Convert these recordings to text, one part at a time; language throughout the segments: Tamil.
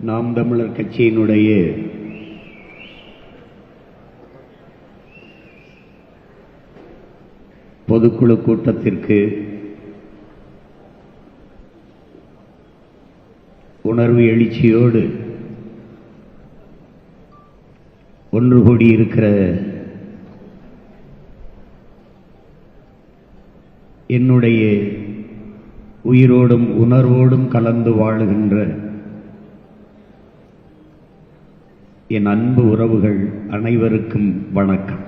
நாம் தமிழர் கட்சியினுடைய பொதுக்குழு கூட்டத்திற்கு உணர்வு எழுச்சியோடு ஒன்று கூடியிருக்கிற என்னுடைய உயிரோடும் உணர்வோடும் கலந்து வாழுகின்ற என் அன்பு உறவுகள் அனைவருக்கும் வணக்கம்.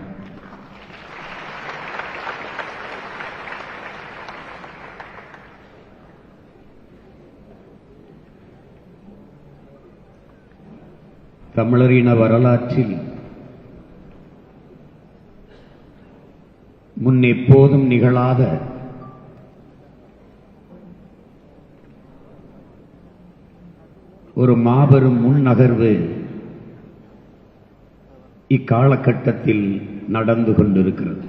தமிழரின வரலாற்றில் முன் எப்போதும் நிகழாத ஒரு மாபெரும் முன்னகர்வு இக்காலகட்டத்தில் நடந்து கொண்டிருக்கிறது.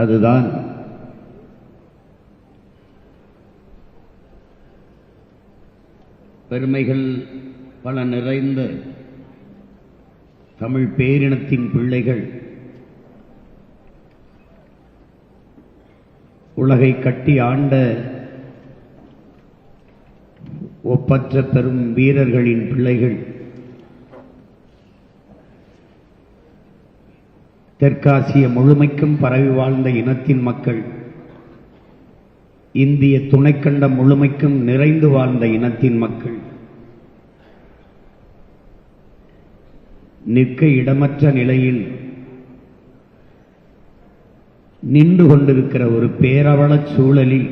அதுதான் பெருமைகள் பல நிறைந்த தமிழ் பேரினத்தின் பிள்ளைகள் உலகை கட்டி ஆண்ட ஒப்பற்ற பெரும் வீரர்களின் பிள்ளைகள் தெற்காசிய முழுமைக்கும் பரவி வாழ்ந்த இனத்தின் மக்கள், இந்திய துணைக்கண்டம் முழுமைக்கும் நிறைந்து வாழ்ந்த இனத்தின் மக்கள், நிற்க இடமற்ற நிலையில் நின்று கொண்டிருக்கிற ஒரு பேரவலச் சூழலில்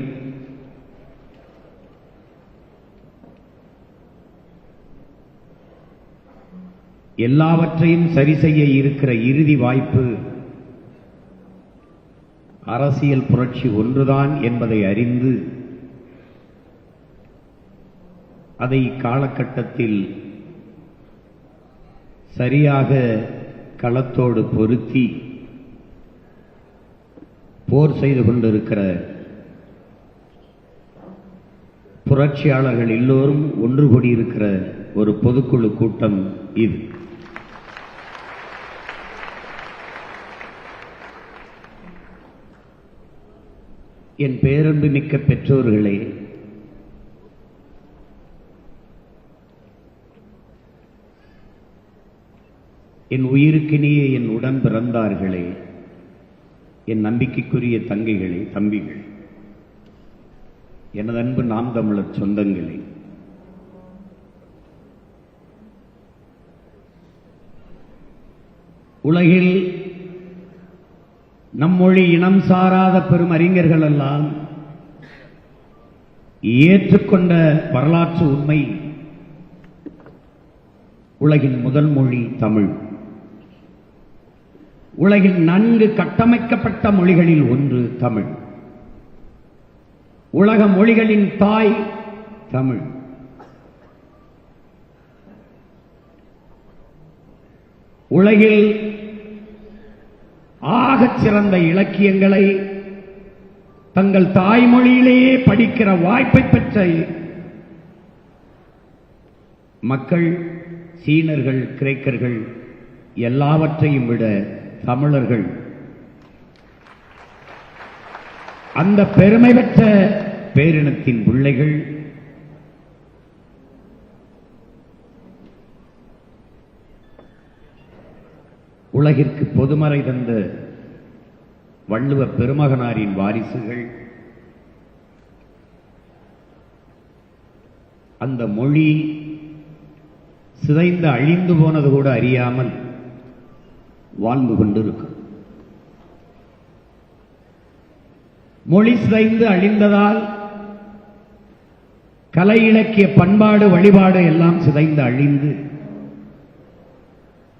எல்லாவற்றையும் சரி செய்ய இருக்கிற இறுதி வாய்ப்பு அரசியல் புரட்சி ஒன்றுதான் என்பதை அறிந்து அதை காலகட்டத்தில் சரியாக களத்தோடு பொருத்தி போர் செய்து கொண்டிருக்கிற புரட்சியாளர்கள் எல்லோரும் ஒன்று கூடியிருக்கிற ஒரு பொதுக்குழு கூட்டம் இது. என் பேரன்பு மிக்க பெற்றோர்களே, என் உயிருக்கினிய என் உடன் பிறந்தார்களே, என் நம்பிக்கைக்குரிய தங்கைகளே, தம்பிகள், எனது அன்பு நாம் தமிழர் சொந்தங்களே, உலகில் நம் மொழி இனம் சாராத பெரும் அறிஞர்கள் எல்லாம் ஏற்றுக்கொண்ட வரலாற்று உண்மை, உலகின் முதல் மொழி தமிழ். உலகில் நன்கு கட்டமைக்கப்பட்ட மொழிகளில் ஒன்று தமிழ். உலக மொழிகளின் தாய் தமிழ். உலகில் ஆகச் சிறந்த இலக்கியங்களை தங்கள் தாய்மொழியிலேயே படிக்கிற வாய்ப்பை பெற்ற மக்கள் சீனர்கள், கிரேக்கர்கள் எல்லாவற்றையும் விட தமிழர்கள் அந்த பெருமை பெற்ற பேரினத்தின் பிள்ளைகள். உலகிற்கு பொதுமறை தந்த வள்ளுவ பெருமகனாரின் வாரிசுகள். அந்த மொழி சிதைந்து அழிந்து போனது கூட அறியாமல் வாழ்ந்து கொண்டிருக்கும். மொழி சிதைந்து அழிந்ததால் கலை, இலக்கிய, பண்பாடு, வழிபாடு எல்லாம் சிதைந்து அழிந்து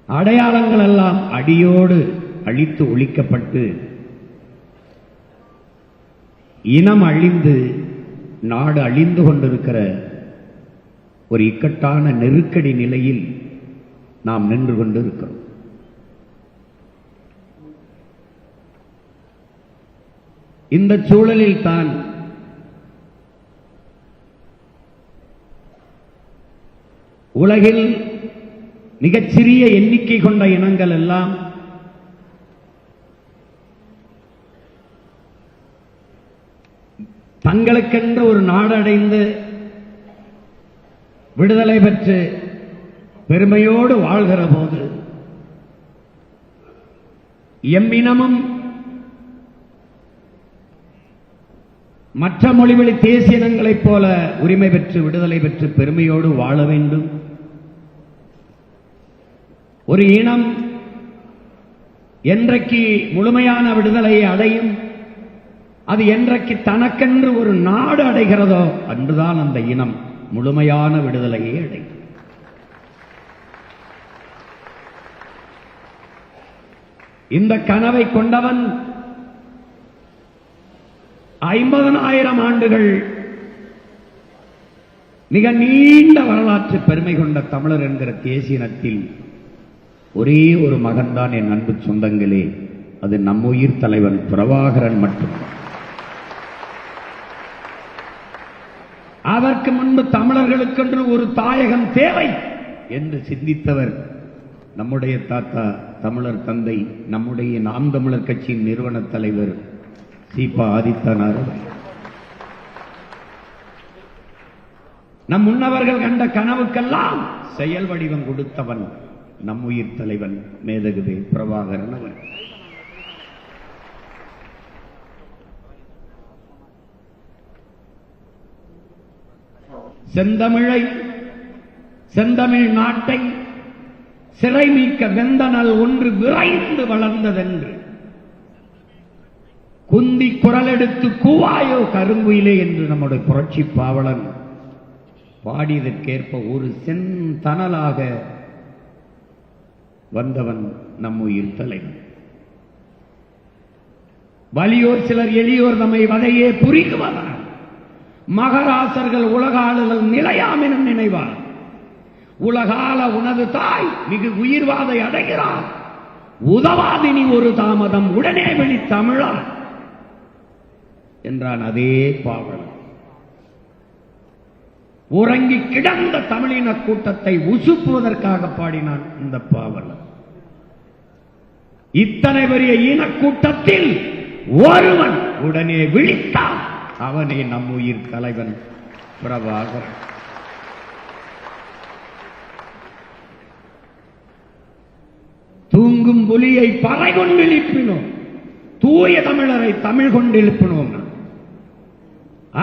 அடையாளங்கள் எல்லாம் அடியோடு அழித்து ஒழிக்கப்பட்டு இனம் அழிந்து நாடு அழிந்து கொண்டிருக்கிற ஒரு இக்கட்டான நெருக்கடி நிலையில் நாம் நின்று கொண்டிருக்கிறோம். இந்த சூழலில் தான் உலகில் மிகச்சிறிய எண்ணிக்கை கொண்ட இனங்கள் எல்லாம் தங்களுக்கென்று ஒரு நாடடைந்து விடுதலை பெற்று பெருமையோடு வாழ்கிற போது எம்மினமும் மற்ற மொழிவழி தேசிய இனங்களைப் போல உரிமை பெற்று விடுதலை பெற்று பெருமையோடு வாழ வேண்டும். ஒரு இனம் என்றைக்கு முழுமையான விடுதலையை அடையும், அது என்றைக்கு தனக்கென்று ஒரு நாடு அடைகிறதோ அன்றுதான் அந்த இனம் முழுமையான விடுதலையை அடையும். இந்த கனவை கொண்டவன் 50,000 ஆண்டுகள் மிக நீண்ட வரலாற்று பெருமை கொண்ட தமிழர் என்கிற தேசிய இனத்தில் ஒரே ஒரு மகன்தான் என் அன்பு சொந்தங்களே, அது நம்முயிர் தலைவன் பிரபாகரன் மட்டும். அதற்கு முன்பு தமிழர்களுக்கென்று ஒரு தாயகம் தேவை என்று சிந்தித்தவர் நம்முடைய தாத்தா தமிழர் தந்தை, நம்முடைய நாம் தமிழர் கட்சியின் நிறுவன தலைவர் சீபா ஆதித்தனார். நம் முன்னவர்கள் கண்ட கனவுக்கெல்லாம் செயல் வடிவம் கொடுத்தவன் நம்முயிர் தலைவன் மேதகுவே பிரபாகரன் அவன். செந்தமிழை, செந்தமிழ் நாட்டை சிறை மீட்க வெந்தனல் ஒன்று விரைந்து வளர்ந்ததென்று குந்தி குரலெடுத்து கூவாயோ கருங்குயிலே என்று நம்முடைய புரட்சி பாவலன் பாடியதற்கேற்ப ஒரு செந்தனலாக வந்தவன் நம்முயிர் தலைவன். வலியோர் சிலர் எளியோர் நம்மை வதையே புரிகுவனர், மகராசர்கள் உலகாளுதல் நிலையாம் என நினைவார். உலகால உனது தாய் மிகு உயிர்வாதை அடைகிறார், உதவாதினி ஒரு தாமதம் உடனே வெளி தமிழார் என்றான் அதே பாவலன். உறங்கி கிடந்த தமிழின கூட்டத்தை உசுப்புவதற்காக பாடினான் இந்த பாவலன். இத்தனை பெரிய இனக்கூட்டத்தில் ஒருவன் உடனே விழித்தான், அவனே நம்முயிர் தலைவன் பிரபாகரன். தூங்கும் புலியை பறை கொண்டு எழுப்பினோம், தூய தமிழரை தமிழ் கொண்டு எழுப்பினோம்.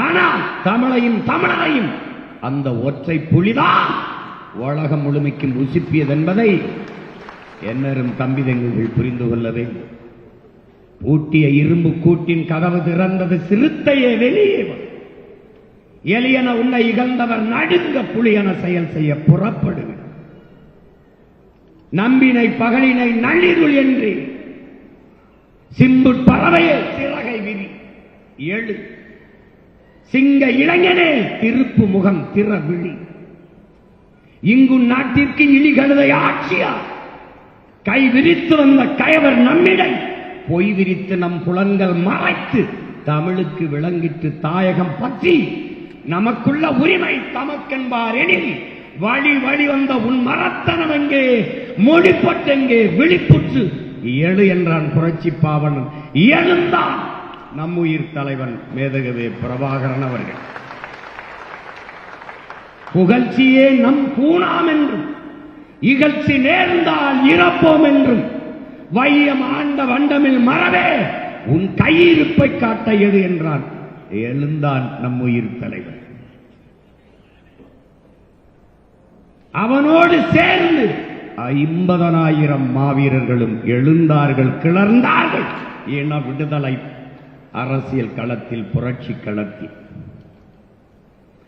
ஆனால் தமிழையும் தமிழரையும் அந்த ஒற்றை புலிதான் உலகம் முழுமைக்கும் உசுப்பியது என்பதை என்னரும் தம்பிதங்கள் புரிந்து கொள்ள வேண்டும். பூட்டிய இரும்பு கூட்டின் கதவு திறந்தது, சிறுத்தையே வெளியே எலியன உன்னை இகழ்ந்தவர் நடுங்க புலியன செயல் செய்ய புறப்படுகிறார். நம்பினை பகலினை நள்ளிருள் என்று சிம்பு பறவையே சிறகை விரி எழு, சிங்க இளைஞனே திருப்பு முகம் திற விழி, இங்கு நாட்டிற்கு இழிகழுதை ஆட்சியா கை விரித்து வந்த கயவர் நம்மிடை பொய் விரித்து நம் புலன்கள் மறைத்து தமிழுக்கு விளங்கிட்டு தாயகம் பற்றி நமக்குள்ள உரிமை தமக்கென்பார் எனில் வழி வழி வந்த உன் மரத்தனம் எங்கே, மொழிப்பட்டெங்கே, விழிப்புற்று எழு என்றான் புரட்சி பாவலன். எழுந்தான் நம்முயிர் தலைவன் மேதகவே பிரபாகரன் அவர்கள். புகழ்ச்சியே நம் பூணாம் என்றும் இகழ்ச்சி நேர்ந்தால் இறப்போம் என்றும் வையம் ஆண்ட வண்டமில் மறவே உன் கையிருப்பை காட்ட எது என்றான். எழுந்தான் நம்முயிர் தலைவன். அவனோடு சேர்ந்து 50,000 மாவீரர்களும் எழுந்தார்கள், கிளர்ந்தார்கள். இன விடுதலை அரசியல் களத்தில், புரட்சி களத்தில்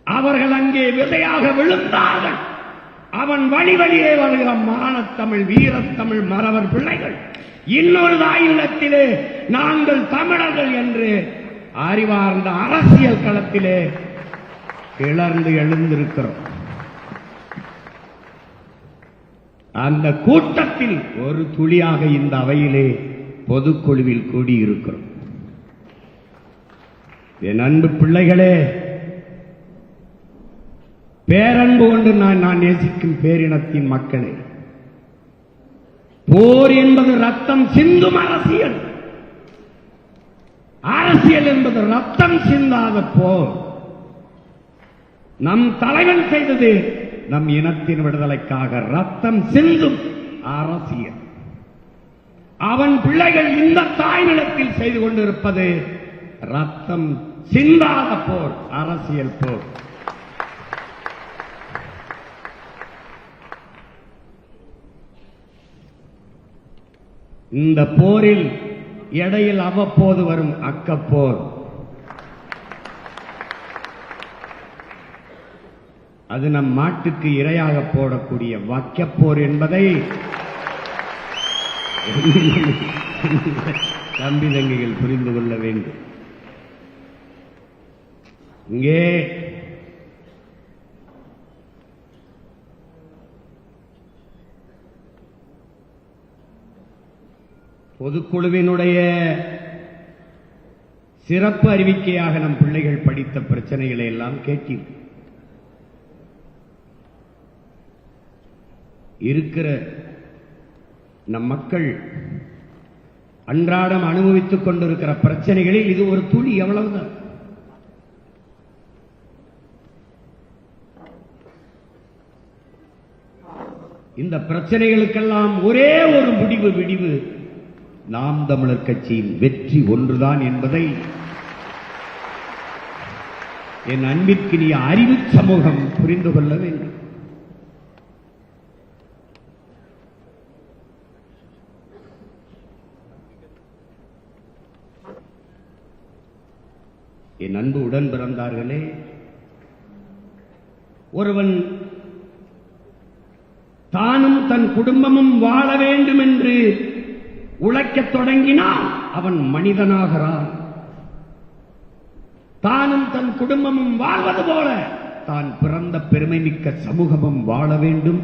அவர்கள் அங்கே விதையாக விழுந்தார்கள். அவன் வழி வழியே வருகிற மானத்தமிழ், வீரத்தமிழ் மறவர் பிள்ளைகள் இன்னொரு தாயுலத்திலே நாங்கள் தமிழர்கள் என்று அறிவார்ந்த அரசியல் களத்திலே கிளர்ந்து எழுந்திருக்கிறோம். அந்த கூட்டத்தில் ஒரு துளியாக இந்த அவையிலே பொதுக்குழுவில் கூடியிருக்கிறோம். என் அன்பு பிள்ளைகளே, பேரன்பு கொண்டு நான் நேசிக்கும் பேரினத்தின் மக்களே, போர் என்பது ரத்தம் சிந்தும் அரசியல். அரசியல் என்பது ரத்தம் சிந்தாத போர். நம் தலைவன் செய்தது நம் இனத்தின் விடுதலைக்காக ரத்தம் சிந்தும் அரசியல். அவன் பிள்ளைகள் இந்த தாய் நிலத்தில் செய்து கொண்டிருப்பது ரத்தம் சிந்தாத போர், அரசியல் போர். இந்த போரில் இடையில் அவ்வப்போது வரும் அக்கப்போர், அது நம் மாட்டுக்கு இரையாக போடக்கூடிய வக்கப்போர் என்பதை தம்பி தங்கைகள் புரிந்து கொள்ள வேண்டும். இங்கே பொதுக்குழுவினுடைய சிறப்பு அறிவிக்கையாக நம் பிள்ளைகள் படித்த பிரச்சனைகளை எல்லாம் கேட்டீர். இருக்கிற நம் மக்கள் அன்றாடம் அனுபவித்துக் கொண்டிருக்கிற பிரச்சனைகளில் இது ஒரு துளி, எவ்வளவுதான். இந்த பிரச்சனைகளுக்கெல்லாம் ஒரே ஒரு விடிவு நாம் தமிழர் கட்சியின் வெற்றி ஒன்றுதான் என்பதை என் அன்பிற்கினிய அறிவு சமூகம் புரிந்து கொள்ள வேண்டும். என் அன்பு உடன் பிறந்தார்களே, ஒருவன் தானும் தன் குடும்பமும் வாழ வேண்டும் என்று உழைக்கத் தொடங்கினால் அவன் மனிதனாகிறான். தானும் தன் குடும்பமும் வாழ்வது போல தான் பிறந்த பெருமை மிக்க சமூகமும் வாழ வேண்டும்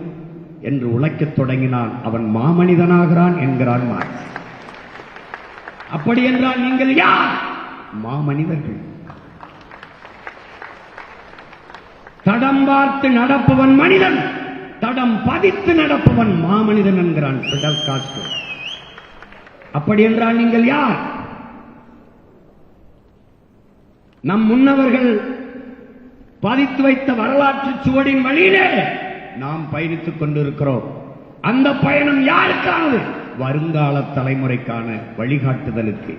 என்று உழைக்கத் தொடங்கினால் அவன் மாமனிதனாகிறான் என்கிறான் மார்க்ஸ். அப்படி என்றால் நீங்கள் யார்? மாமனிதர்கள். தடம் பார்த்து நடப்பவன் மனிதன், தடம் பதித்து நடப்பவன் மாமனிதன் என்கிறான் பிடல் காஸ்ட்ரோ. அப்படி என்றால் நீங்கள் யார்? நம் முன்னவர்கள் பதித்து வைத்த வரலாற்று சுவடின் வழியிலே நாம் பயணித்துக் கொண்டிருக்கிறோம். அந்த பயணம் யாருக்கானது? வருங்கால தலைமுறைக்கான வழிகாட்டுதலுக்கு.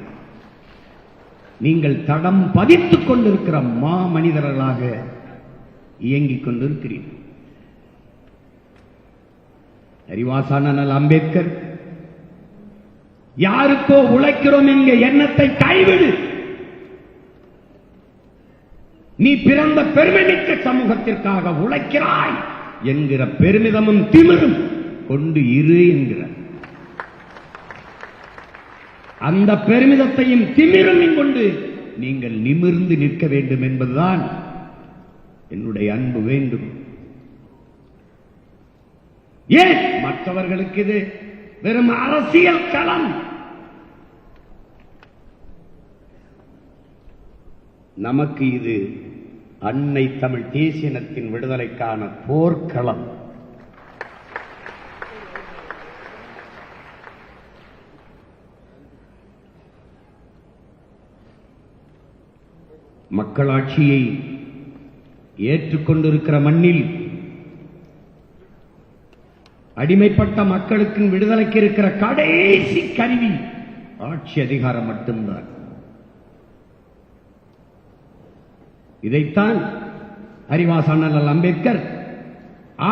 நீங்கள் தடம் பதித்துக் கொண்டிருக்கிற மாமனிதர்களாக இயங்கிக் கொண்டிருக்கிறீர்கள். அறிவாசான அம்பேத்கர் யாருக்கோ உழைக்கிறோம் என்கிற எண்ணத்தை கைவிடு, நீ பிறந்த பெருமைமிக்க சமூகத்திற்காக உழைக்கிறாய் என்கிற பெருமிதமும் திமிரும் கொண்டு இரு என்கிறார். அந்த பெருமிதத்தையும் திமிரும் கொண்டு நீங்கள் நிமிர்ந்து நிற்க வேண்டும் என்பதுதான் என்னுடைய அன்பு வேண்டும். ஏன் மற்றவர்களுக்கு இது வெறும் அரசியல் களம், நமக்கு இது அன்னை தமிழ் தேசியனத்தின் விடுதலைக்கான போர்க்களம். மக்களாட்சியை ஏற்றுக்கொண்டிருக்கிற மண்ணில் அடிமைப்பட்ட மக்களுக்கு விடுதலைக்கு இருக்கிற கடைசி கருவி ஆட்சி அதிகாரம் மட்டும்தான். இதைத்தான் அறிவாசான அம்பேத்கர்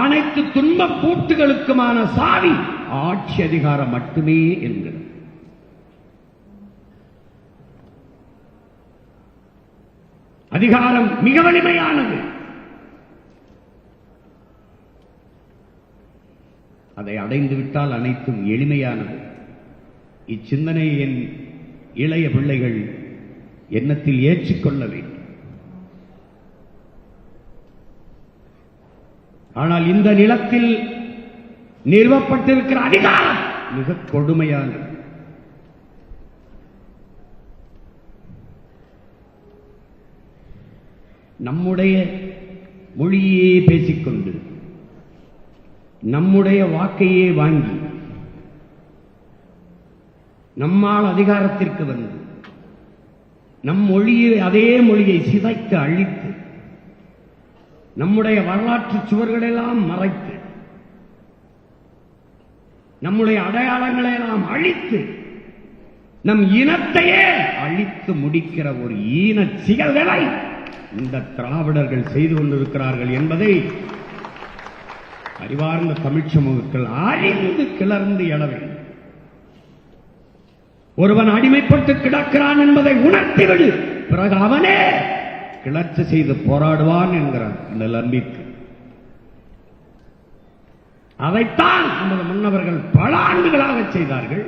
அனைத்து துன்ப கூட்டுகளுக்குமான சாவி ஆட்சி அதிகாரம் மட்டுமே என்கிறார். அதிகாரம் மிக வலிமையானது. அதை அடைந்து விட்டால் அனைத்தும் எளிமையானது. இச்சிந்தனையை என் இளைய பிள்ளைகள் எண்ணத்தில் ஏற்றுக்கொள்ள வேண்டும். ஆனால் இந்த நிலத்தில் நிறுவப்பட்டிருக்கிற அதிகாரம் மிக கொடுமையானது. நம்முடைய மொழியே பேசிக்கொண்டு நம்முடைய வாக்கையே வாங்கி நம்மால் அதிகாரத்திற்கு வந்து நம் மொழியை அதே மொழியை சிதைத்து அழித்து நம்முடைய வரலாற்று சுவர்களெல்லாம் மறைத்து நம்முடைய அடையாளங்களெல்லாம் அழித்து நம் இனத்தையே அழித்து முடிக்கிற ஒரு ஈன சிகல்களை இந்த திராவிடர்கள் செய்து கொண்டிருக்கிறார்கள் என்பதை அறிவார்ந்த தமிழ் சமூகத்தில் அறிந்து கிளர்ந்து எழ வேண்டும். ஒருவன் அடிமைப்பட்டு கிடக்கிறான் என்பதை உணர்த்திவிடு, பிறகு அவனே கிளர்ச்சி செய்து போராடுவான் என்கிறார் இந்த நம்பிக்கை. அதைத்தான் நமது முன்னவர்கள் பல ஆண்டுகளாக செய்தார்கள்.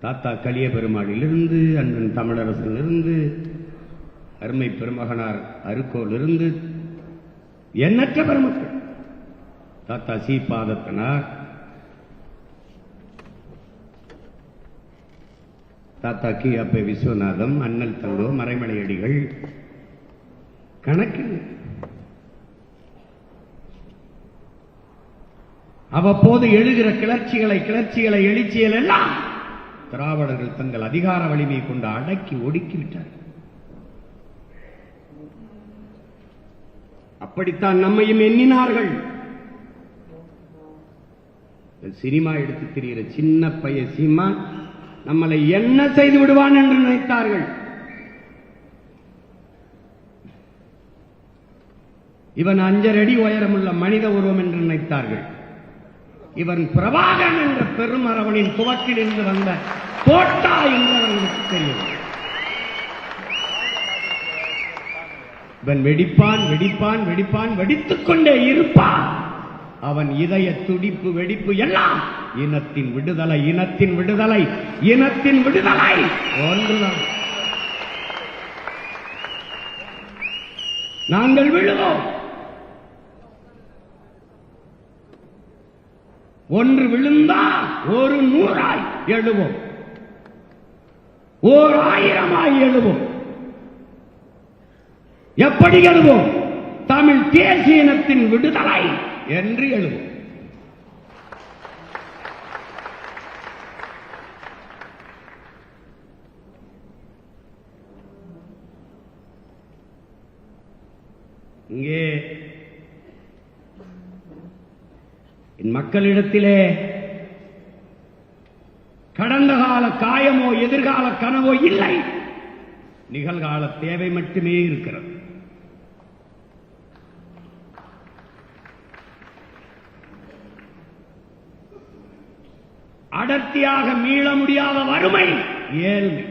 தாத்தா கலிய பெருமாளிலிருந்து, அண்ணன் தமிழரசனிலிருந்து, அருமை பெருமகனார் அருக்கோலிருந்து எண்ணற்ற பெருமக்கள், தாத்தா சி பாதத்தனார், தாத்தா கி அப்பே விஸ்வநாதம், அண்ணல் தங்கோ, மறைமலையடிகள், கணக்கில் அவ்வப்போது எழுகிற கிளர்ச்சிகளை எழுச்சிகள் எல்லாம் திராவிடர்கள் தங்கள் அதிகார வலிமையை கொண்டு அடக்கி ஒடுக்கிவிட்டார்கள். அப்படித்தான் நம்மையும் எண்ணினார்கள். சினிமா எடுத்து திரிகிற சின்ன பைய சீமா நம்மளை என்ன செய்து விடுவான் என்று நினைத்தார்கள். இவன் 5 அடி உயரமுள்ள மனித உருவம் என்று நினைத்தார்கள். இவன் பிரபாகரன் என்ற பெருமரவனின் துவக்கில் இருந்து வந்த தோட்டா என்று அவர்களுக்கு தெரியும். இவன் வெடிப்பான் வெடிப்பான் வெடிப்பான், வெடித்துக் கொண்டே இருப்பான். அவன் இதய துடிப்பு வெடிப்பு எல்லாம் இனத்தின் விடுதலை, இனத்தின் விடுதலை, இனத்தின் விடுதலை ஒன்றுதான். நாங்கள் விழுவோம், ஒன்று விழுந்தால் 100ஆய் எழுவோம், 1000ஆய் எழுவோம். எப்படி எழுவோம்? தமிழ் தேசிய இனத்தின் விடுதலை என்று எழுவோம். இங்கே மக்களிடத்திலே கடந்த கால காயமோ எதிர்கால கனவோ இல்லை, நிகழ்கால தேவை மட்டுமே இருக்கிறது. அடர்த்தியாக மீள முடியாத வறுமை, ஏழ்மை,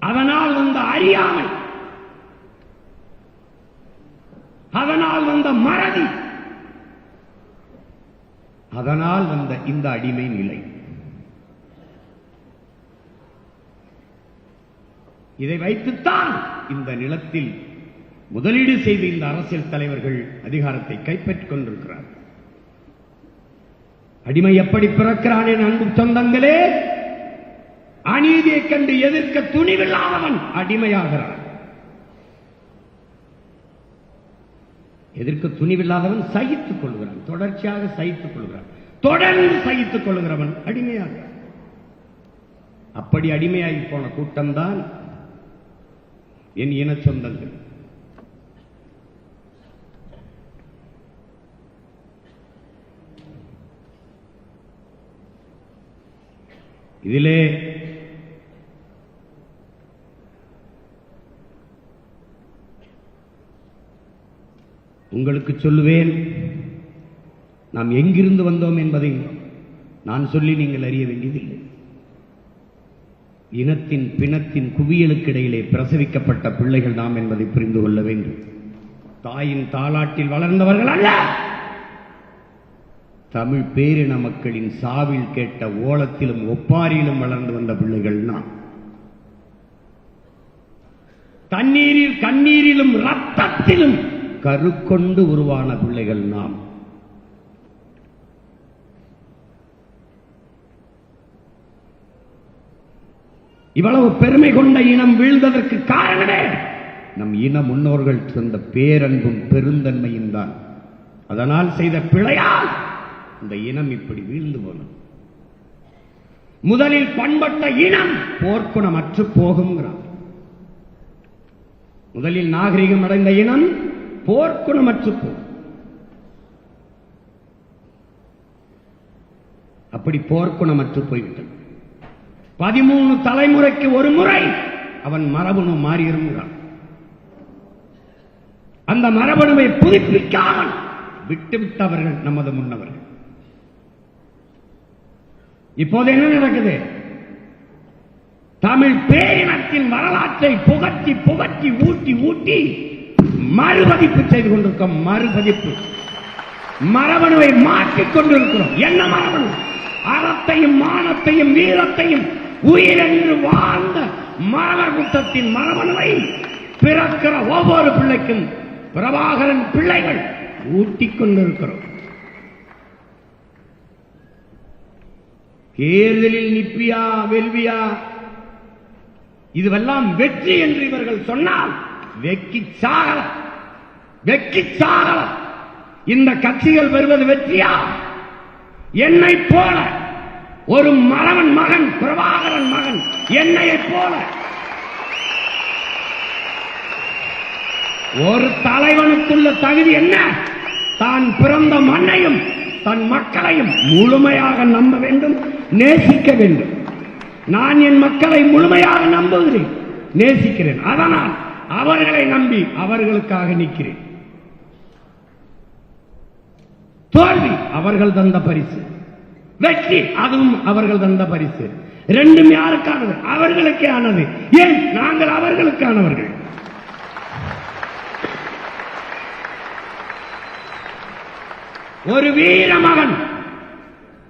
அதனால் வந்த அறியாமை, அதனால் வந்த மறதி, அதனால் வந்த இந்த அடிமை நிலை. இதை வைத்துத்தான் இந்த நிலத்தில் முதலீடு செய்து இந்த அரசியல் தலைவர்கள் அதிகாரத்தை கைப்பற்றிக் கொண்டிருக்கிறார். அடிமை எப்படி பிறக்கிறான் என் அன்பு சொந்தங்களே? அநீதியை கண்டு எதிர்க்க துணிவில்லாதவன் அடிமையாகிறான். எதிர்க்க துணிவில்லாதவன் சகித்துக் கொள்கிறான், தொடர்ச்சியாக சகித்துக் கொள்கிறான், தொடர்ந்து சகித்துக் கொள்கிறவன் அடிமையாகிறான். அப்படி அடிமையாகி போன கூட்டம்தான் என் இன சொந்தங்கள். இதிலே உங்களுக்கு சொல்லுவேன், நாம் எங்கிருந்து வந்தோம் என்பதை நான் சொல்லி நீங்கள் அறிய வேண்டியதில்லை. இனத்தின் பிணத்தின் குவியலுக்கிடையிலே பிரசவிக்கப்பட்ட பிள்ளைகள் நாம் என்பதை புரிந்து கொள்ள வேண்டும். தாயின் தாலாட்டில் வளர்ந்தவர்கள் அல்ல. தமிழ் பேரின மக்களின் சாவில் கேட்ட ஓலத்திலும் ஒப்பாரியிலும் வளர்ந்து வந்த பிள்ளைகள் நாம். தண்ணீரில் கண்ணீரிலும் ரத்தத்திலும் கருக்கொண்டு உருவான பிள்ளைகள் நாம். இவ்வளவு பெருமை கொண்ட இனம் வீழ்ந்ததற்கு காரணமே நம் இன முன்னோர்கள் சொந்த பேரன்பும் பெருந்தன்மையும் தான். அதனால் செய்த பிழையால் இந்த இனம் இப்படி வீழ்ந்து போனது. முதலில் பண்பட்ட இனம் போர்க்குணமற்று போகுங்கிறார். முதலில் நாகரிகம் அடைந்த இனம் போர்க்குணமற்று போகும். அப்படி போர்க்குணமற்று போய்விட்டது. 13 தலைமுறைக்கு ஒரு முறை அவன் மரபணு மாறியிருக்கிறான். அந்த மரபணுவை புதுப்பிக்காமல் விட்டுவிட்டவர்கள் நமது முன்னவர்கள். இப்போது என்ன நடக்குது? தமிழ் பேரினத்தின் வரலாற்றை புகட்டி புகட்டி ஊட்டி ஊட்டி மறுபதிப்பு செய்து கொண்டிருக்கிறோம். மறுபதிப்பு மரபணுவை மாற்றிக் கொண்டிருக்கிறோம். என்ன மரபணு? அறத்தையும் மானத்தையும் வீரத்தையும் உயிரென்று வாழ்ந்த மரவர் குற்றத்தின் மரபணுவை பிறக்கிற ஒவ்வொரு பிள்ளைக்கும் பிரபாகரன் பிள்ளைகள் ஊட்டிக் கொண்டிருக்கிறோம். தேர்தலில் நிற்பியா வெல்வியா இதுவெல்லாம் வெற்றி என்று இவர்கள் சொன்னால் வெக்கி சாகல வெக்கி சாகல. இந்த கட்சிகள் வருவது வெற்றியா? என்னை போல ஒரு மரவன் மகன் பிரபாகரன் மகன் என்னையை போல ஒரு தலைவனுக்குள்ள தகுதி என்ன? தான் பிறந்த மண்ணையும் தன் மக்களையும் முழுமையாக நம்ப வேண்டும், நேசிக்க வேண்டும். நான் என் மக்களை முழுமையாக நம்புகிறேன், நேசிக்கிறேன். அதனால் அவர்களை நம்பி அவர்களுக்காக நிற்கிறேன். தோல்வி அவர்கள் தந்த பரிசு, வெற்றி அதுவும் அவர்கள் தந்த பரிசு. ரெண்டும் யாருக்கானது? அவர்களுக்கே ஆனது. ஏன்? நாங்கள் அவர்களுக்கானவர்கள். ஒரு வீர மகன்,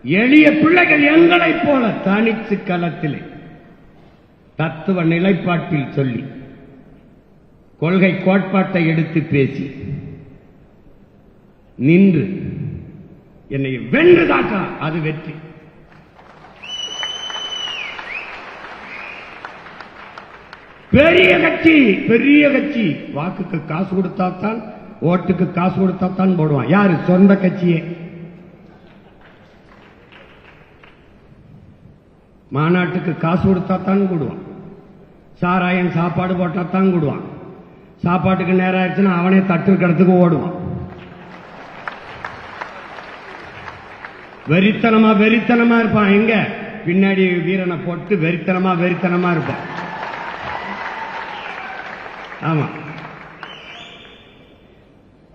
எளிய பிள்ளைகள் எங்களைப் போல தனிச்சு களத்திலே தத்துவ நிலைப்பாட்டில் சொல்லி கொள்கை கோட்பாட்டை எடுத்து பேசி நின்று என்னை வென்று காட்டா அது வெற்றி. பெரிய கட்சி வாக்குக்கு காசு கொடுத்தாத்தான், ஓட்டுக்கு காசு கொடுத்தாத்தான் போடுவான். யாரு? சொந்த கட்சியே. மாநாட்டுக்கு காசு கொடுத்தாத்தான் கூடுவான். சாராயம் சாப்பாடு போட்டாத்தான் கூடுவான். சாப்பாட்டுக்கு நேரம் ஆயிடுச்சுன்னா அவனே தட்டு கடத்துக்கு ஓடுவான். வெறித்தனமா இருப்பான். எங்க? பின்னாடி வீரனை போட்டு வெறித்தனமா இருப்பான். ஆமா,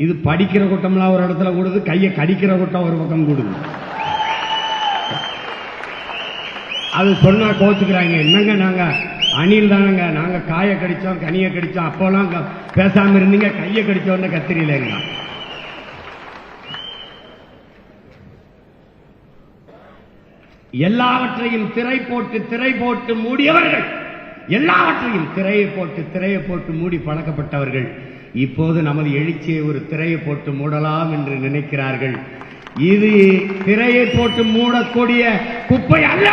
இது படிக்கிற கூட்டம்லாம் ஒரு இடத்துல கூடுது, கையை கடிக்கிற கூட்டம் ஒரு பக்கம் கூடுது. அது சொன்னா கோச்சுக்கிறாங்க. என்னங்க நாங்க அணில் தானங்க, நாங்க காயை கடிச்சோம் கனியை கடிச்சோம், அப்போலாம் பேசாம இருந்தீங்க, கையை கடிச்சோன்னு கத்திரிலங்க. எல்லாவற்றையும் திரை போட்டு மூடியவர்கள், எல்லாவற்றையும் திரையை போட்டு மூடி பழக்கப்பட்டவர்கள் இப்போது நமது எழுச்சியை ஒரு திரையை போட்டு மூடலாம் என்று நினைக்கிறார்கள். இது திரையை போட்டு மூடக்கூடிய குப்பை அல்ல,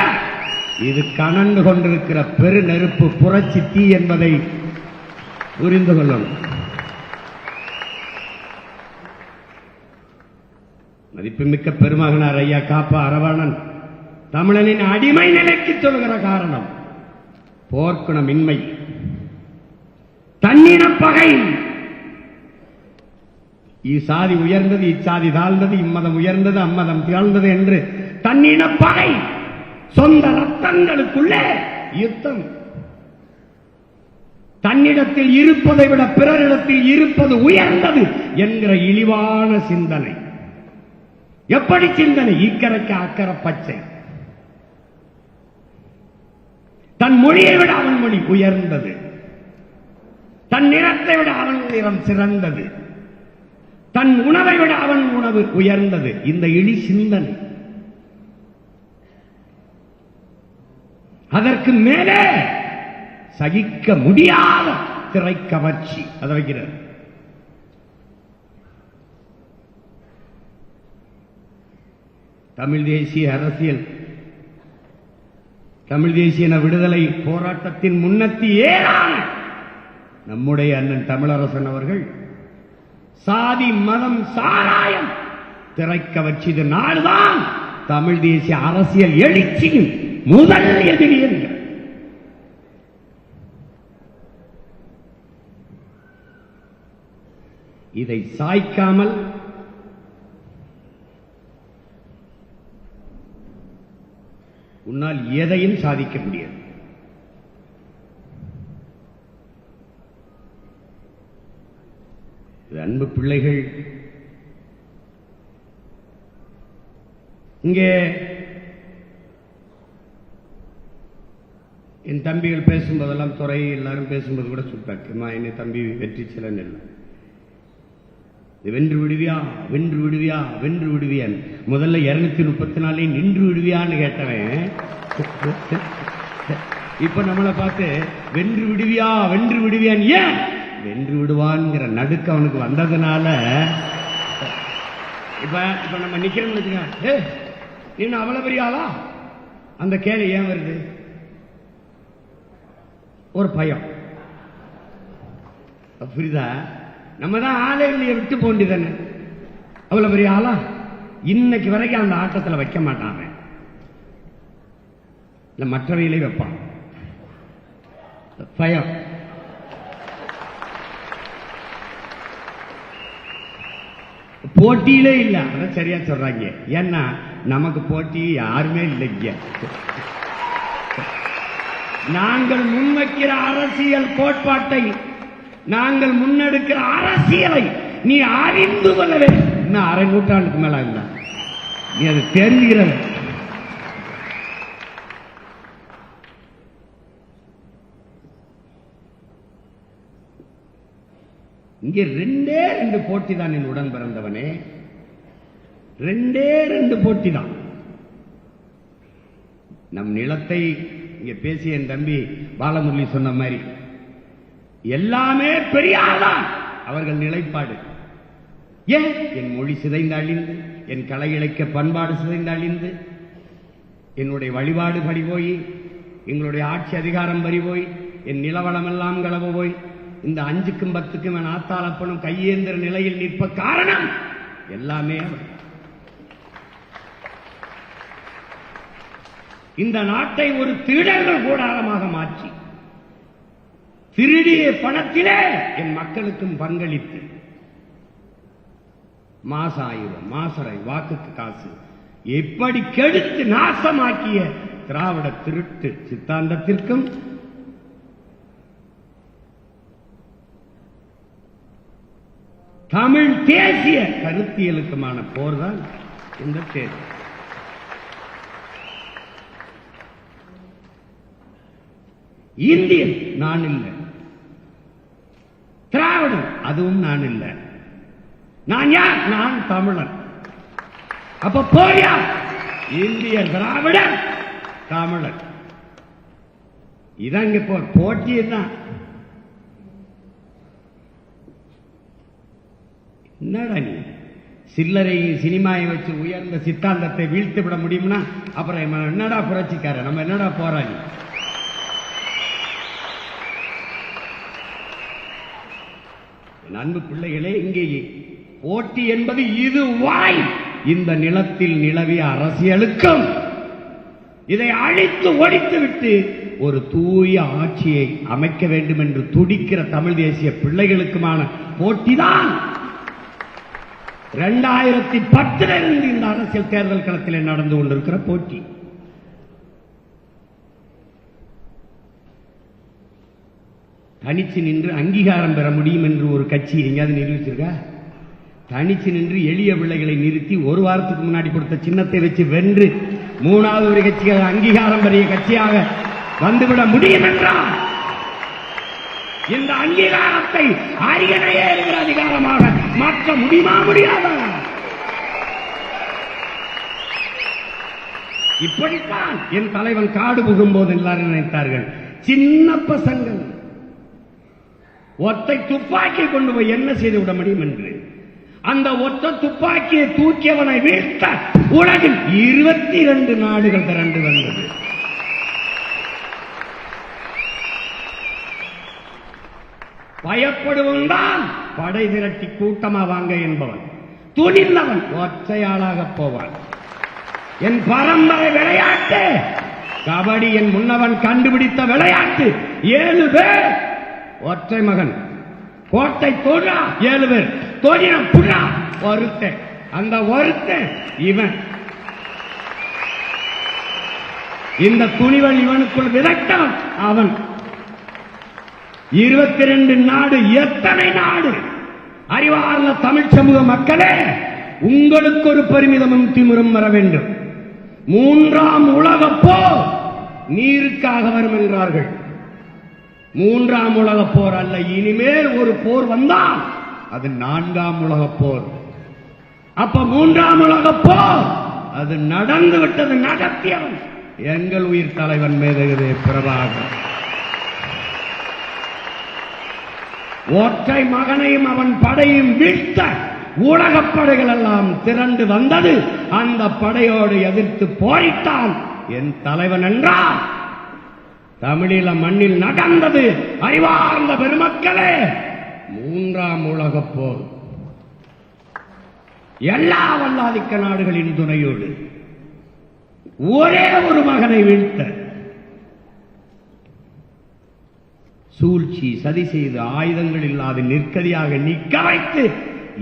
இது கனந்து கொண்டிருக்கிற பெரு நெருப்பு, புரட்சி தீ என்பதை புரிந்து கொள்ளணும். மதிப்புமிக்க பெருமகனார் ஐயா காப்பா அரவணன் தமிழனின் அடிமை நிலைக்கு சொல்கிற காரணம் போர்க்குணமின்மை, தன்னின பகை. இச்சாதி உயர்ந்தது, இச்சாதி தாழ்ந்தது, இம்மதம் உயர்ந்தது, அம்மதம் தாழ்ந்தது என்று தன்னின பகை, சொந்த ரத்தங்களுக்குள்ளே யுத்தம். தன்னிடத்தில் இருப்பதை விட பிறரிடத்தில் இருப்பது உயர்ந்தது என்கிற இழிவான சிந்தனை. எப்படி சிந்தனை? இக்கரைக்கு அக்கறை பச்சை. தன் மொழியை விட அவன் மொழி உயர்ந்தது, தன் நிறத்தை விட அவன் நிறம் சிறந்தது, தன் உணவை விட அவன் உணவு உயர்ந்தது. இந்த இழி சிந்தனை. அதற்கு மேலே சகிக்க முடியாத திரை கவர்ச்சி அதை வைக்கிறார். தமிழ் தேசிய அரசியல் தமிழ் தேசிய விடுதலை போராட்டத்தின் முன்னத்தி ஏறான நம்முடைய அண்ணன் தமிழரசன் அவர்கள் சாதி மதம் சாராயம் திரைக்க வச்சது நாடுதான் தமிழ் தேசிய அரசியல் எழுச்சியின் முதல் எதிரி என்கிறார். இதை சாய்க்காமல் உன்னால் எதையும் சாதிக்க முடியாது. அன்பு பிள்ளைகள், இங்கே என் தம்பிகள் பேசும்போதெல்லாம், துறை எல்லாரும் பேசும்போது கூட சொல்றாங்க, என்னை தம்பி வெற்றி சிலன் இல்லை, வென்று விடுவியா வென்று விடுவியா வென்று விடுவியான். முதல்ல 234 நின்று விடுவியான்னு கேட்டவன் இப்ப நம்மளை பார்த்து வென்று விடுவியா வென்று விடுவியான். ஏன் வென்று விடுவான்ங்கிற நடுக்க அவனுக்கு வந்ததுனால இப்ப இப்ப நம்ம நிக்கிறோம்னு நீ அவ்வளவு பெரிய ஆளா, அந்த கேள்வி ஏன் வருது? ஒரு பயம். புரியுதா? நம்ம தான் ஆலையிலேயே விட்டு போண்டிதானே, அவ்வளவு பெரிய ஆளா. இன்னைக்கு வரைக்கும் அந்த ஆட்டத்தில் வைக்க மாட்டாங்க, இல்ல மற்றவையிலே வைப்பான். பயம். போட்டியிலே இல்ல, அதான் சரியா சொல்றாங்க. ஏன்னா நமக்கு போட்டி யாருமே இல்லைங்க. நாங்கள் முன்வைக்கிற அரசியல் கோட்பாட்டை, நாங்கள் முன்னெடுக்கிற அரசியலை நீ அறிந்து கொள்ள வேண்டும். இன்னும் அரை நூற்றாண்டுக்கு மேல இருந்தா நீ அது தெரிகிறது. இங்கே 2 போட்டி தான் என் உடன் பிறந்தவனே, 2 போட்டி தான். நம் நிலத்தை இங்க பேசிய என் தம்பி பாலமுரளி சொன்ன மாதிரி எல்லாமே பெரியார்தான் அவர்கள் நிலைப்பாடு. ஏன் என் மொழி சிதைந்து அழிந்து, என் கலை இலக்கிய பண்பாடு சிதைந்து அழிந்து, என்னுடைய வழிபாடு பறி போய், எங்களுடைய ஆட்சி அதிகாரம் பறி போய், என் நிலவளம் எல்லாம் களவு போய், இந்த 5க்கும் 10க்கும் என் ஆத்தாளப்பனும் கையேந்திர நிலையில் நிற்ப காரணம் எல்லாமே இந்த நாட்டை ஒரு திருடர்கள் கூடாரமாக மாற்றி, திருடிய பணத்திலே என் மக்களுக்கும் பங்களித்து, மாசாயிரம் மாசரை வாக்குக்கு காசு எப்படி கெடுத்து நாசமாக்கிய திராவிட திருட்டு சித்தாந்தத்திற்கும் தமிழ் தேசிய கருத்தியலுக்குமான போர்தான் இந்த தேர்தல். இந்தியன் நான் இல்லை, திராவிடன் அதுவும் நான் இல்லை. நான் யார்? நான் தமிழன். அப்ப போயா இந்திய திராவிடன் தமிழன். இதான் இங்க போட்டி. தான் என்னடா நீ சில்லறை சினிமாவை வச்சு உயர்ந்த சித்தாந்தத்தை வீழ்த்து விட முடியும்னா அப்புறம் என்னடா புரட்சிக்கார, நம்ம என்னடா போராடி? அன்பு பிள்ளைகளே, இங்கே போட்டி என்பது இதுவாய் இந்த நிலத்தில் நிலவிய அரசியலுக்கும் இதை அழித்து ஒழித்துவிட்டு ஒரு தூய ஆட்சியை அமைக்க வேண்டும் என்று துடிக்கிற தமிழ் தேசிய பிள்ளைகளுக்குமான போட்டிதான் 2010 இந்த அரசியல் தேர்தல் களத்தில் நடந்து கொண்டிருக்கிற போட்டி. தனிச்சு நின்று அங்கீகாரம் பெற முடியும் என்று ஒரு கட்சி எங்கேயாவது நிரூபிச்சிருக்கா? தனிச்சு நின்று எளிய பிள்ளைகளை நிறுத்தி ஒரு வாரத்துக்கு முன்னாடி கொடுத்த சின்னத்தை வச்சு வென்று 3வது ஒரு கட்சியாக அங்கீகாரம் பெரிய கட்சியாக வந்துவிட முடியும் என்றால் இந்த அங்கீகாரத்தை அரியணையே இருக்கிற அதிகாரமாக மாற்ற முடியுமா? முடியாதா? இப்படித்தான் என் தலைவன் காடு புகும்போது எல்லாரும் நினைத்தார்கள், சின்ன பசங்கள் ஒத்தை துப்பாக்கி கொண்டு போய் என்ன செய்து விட முடியும் என்று. அந்த ஒத்த துப்பாக்கியை தூக்கியவனை வீழ்த்த உலகில் 22 நாடுகள் திரண்டு வந்தது. பயப்படுவன் தான் படை திரட்டி கூட்டமா வாங்க என்பவன். துணிந்தவன் ஒற்றையாளாக போவான். என் பரம்பரை விளையாட்டு கபடி. என் முன்னவன் கண்டுபிடித்த விளையாட்டு. 7 பேர் ஒற்றை மகன். கோட்டை தோன்றா 7 பேர் தோன்றின புண்ணா ஒருத்தன். அந்த ஒருத்தன் இவன். இந்த துணிவன் இவனுக்குள் விதைத்தவன் அவன். 22 நாடு. எத்தனை நாடு? அறிவார்ந்த தமிழ் சமூக மக்களே, உங்களுக்கு ஒரு பெருமிதமும் திமிரும் வர வேண்டும். 3ஆம் உலகப் போர் நீருக்காக வரும் என்றார்கள். 3ஆம் உலகப் போர் அல்ல. இனிமேல் ஒரு போர் வந்தால் அது 4ஆம் உலகப் போர். அப்ப 3ஆம் உலகப் போர் அது நடந்து விட்டது. நடத்தியவன் எங்கள் உயிர் தலைவன் மேதகு பிரபாகர். ஒற்றை மகனையும் அவன் படையும் வீழ்த்த உலகப் படைகள் எல்லாம் திரண்டு வந்தது. அந்த படையோடு எதிர்த்து போரிட்டான் என் தலைவன் என்றார். தமிழீழ மண்ணில் நடந்தது. அறிவார்ந்த பெருமக்களே, 3ஆம் உலகப் போர் எல்லா வல்லாதிக்க நாடுகளின் துணையோடு ஒரே ஒரு மகனை வீழ்த்த சூழ்ச்சி சதி செய்து ஆயுதங்கள் இல்லாத நிற்கதியாக நிற்க வைத்து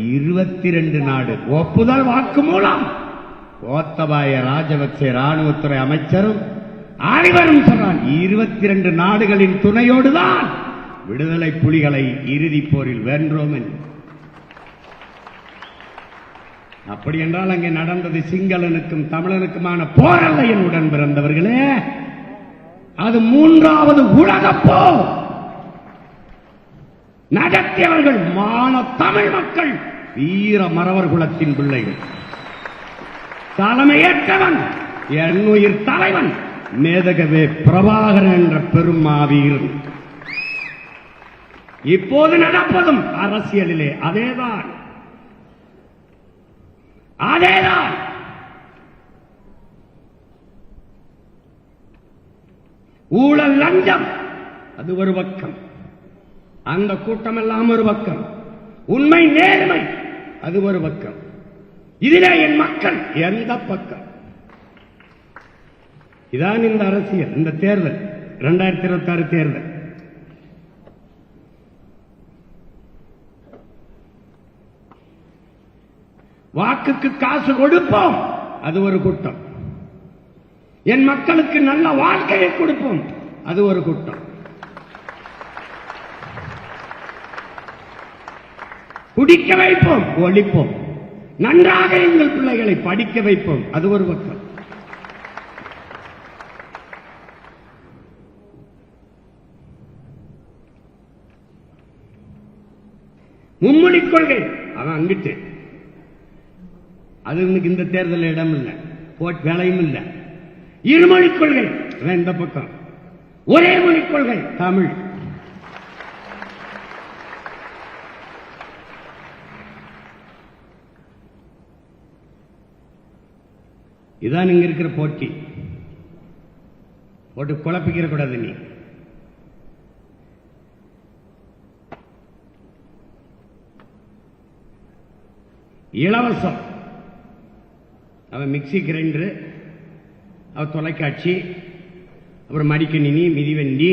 22 நாடு ஒப்புதல் வாக்கு மூலம் கோத்தபாய ராஜபக்சே ராணுவத்துறை அமைச்சரும் அனைவரும் சொன்னான். 22 நாடுகளின் துணையோடுதான் விடுதலை புலிகளை இறுதிப் போரில் வென்றோம் என்று. அப்படி என்றால் அங்கே நடந்தது சிங்களனுக்கும் தமிழனுக்குமான போர் அல்ல என் உடன் பிறந்தவர்களே. அது 3வது உலகப் போர். நடத்தியவர்கள் மான தமிழ் மக்கள், வீர மறவர் குலத்தின் பிள்ளைகள். தலைமையேற்றவன் என் உயிர் தலைவன் மேதகவே பிரபாகரன் என்ற பெரும் மாவீரன். இப்போது நடப்பதும் அரசியலிலே அதேதான். அதேதான். ஊழல் லஞ்சம் அது ஒரு பக்கம், அந்த கூட்டம் எல்லாம் ஒரு பக்கம். உண்மை நேர்மை அது ஒரு பக்கம். இதிலே என் மக்கள் எந்த பக்கம்? இதான் இந்த அரசியல். இந்த தேர்தல் 2026 தேர்தல். வாக்குக்கு காசு கொடுப்போம் அது ஒரு கூட்டம். என் மக்களுக்கு நல்ல வாழ்க்கையை கொடுப்போம் அது ஒரு கூட்டம். குடிக்க வைப்போம் ஒழிப்போம். நன்றாக எங்கள் பிள்ளைகளை படிக்க வைப்போம் அது ஒரு பக்கம். மும்மொழி கொள்கை அவன் அங்கிட்டு, அது இந்த தேர்தல் இடம் இல்லை, வேலையும் இல்லை. இருமொழி கொள்கை இந்த பக்கம், ஒரே மொழி கொள்கை தமிழ். இதான் இங்க இருக்கிற போட்டி. போட்டு குழப்பிக்கிற கூடாது. நீ இலவசம், அவன் மிக்சி கிரைண்டர், அவன் தொலைக்காட்சி, அப்புறம் மடிக்கணினி, மிதிவண்டி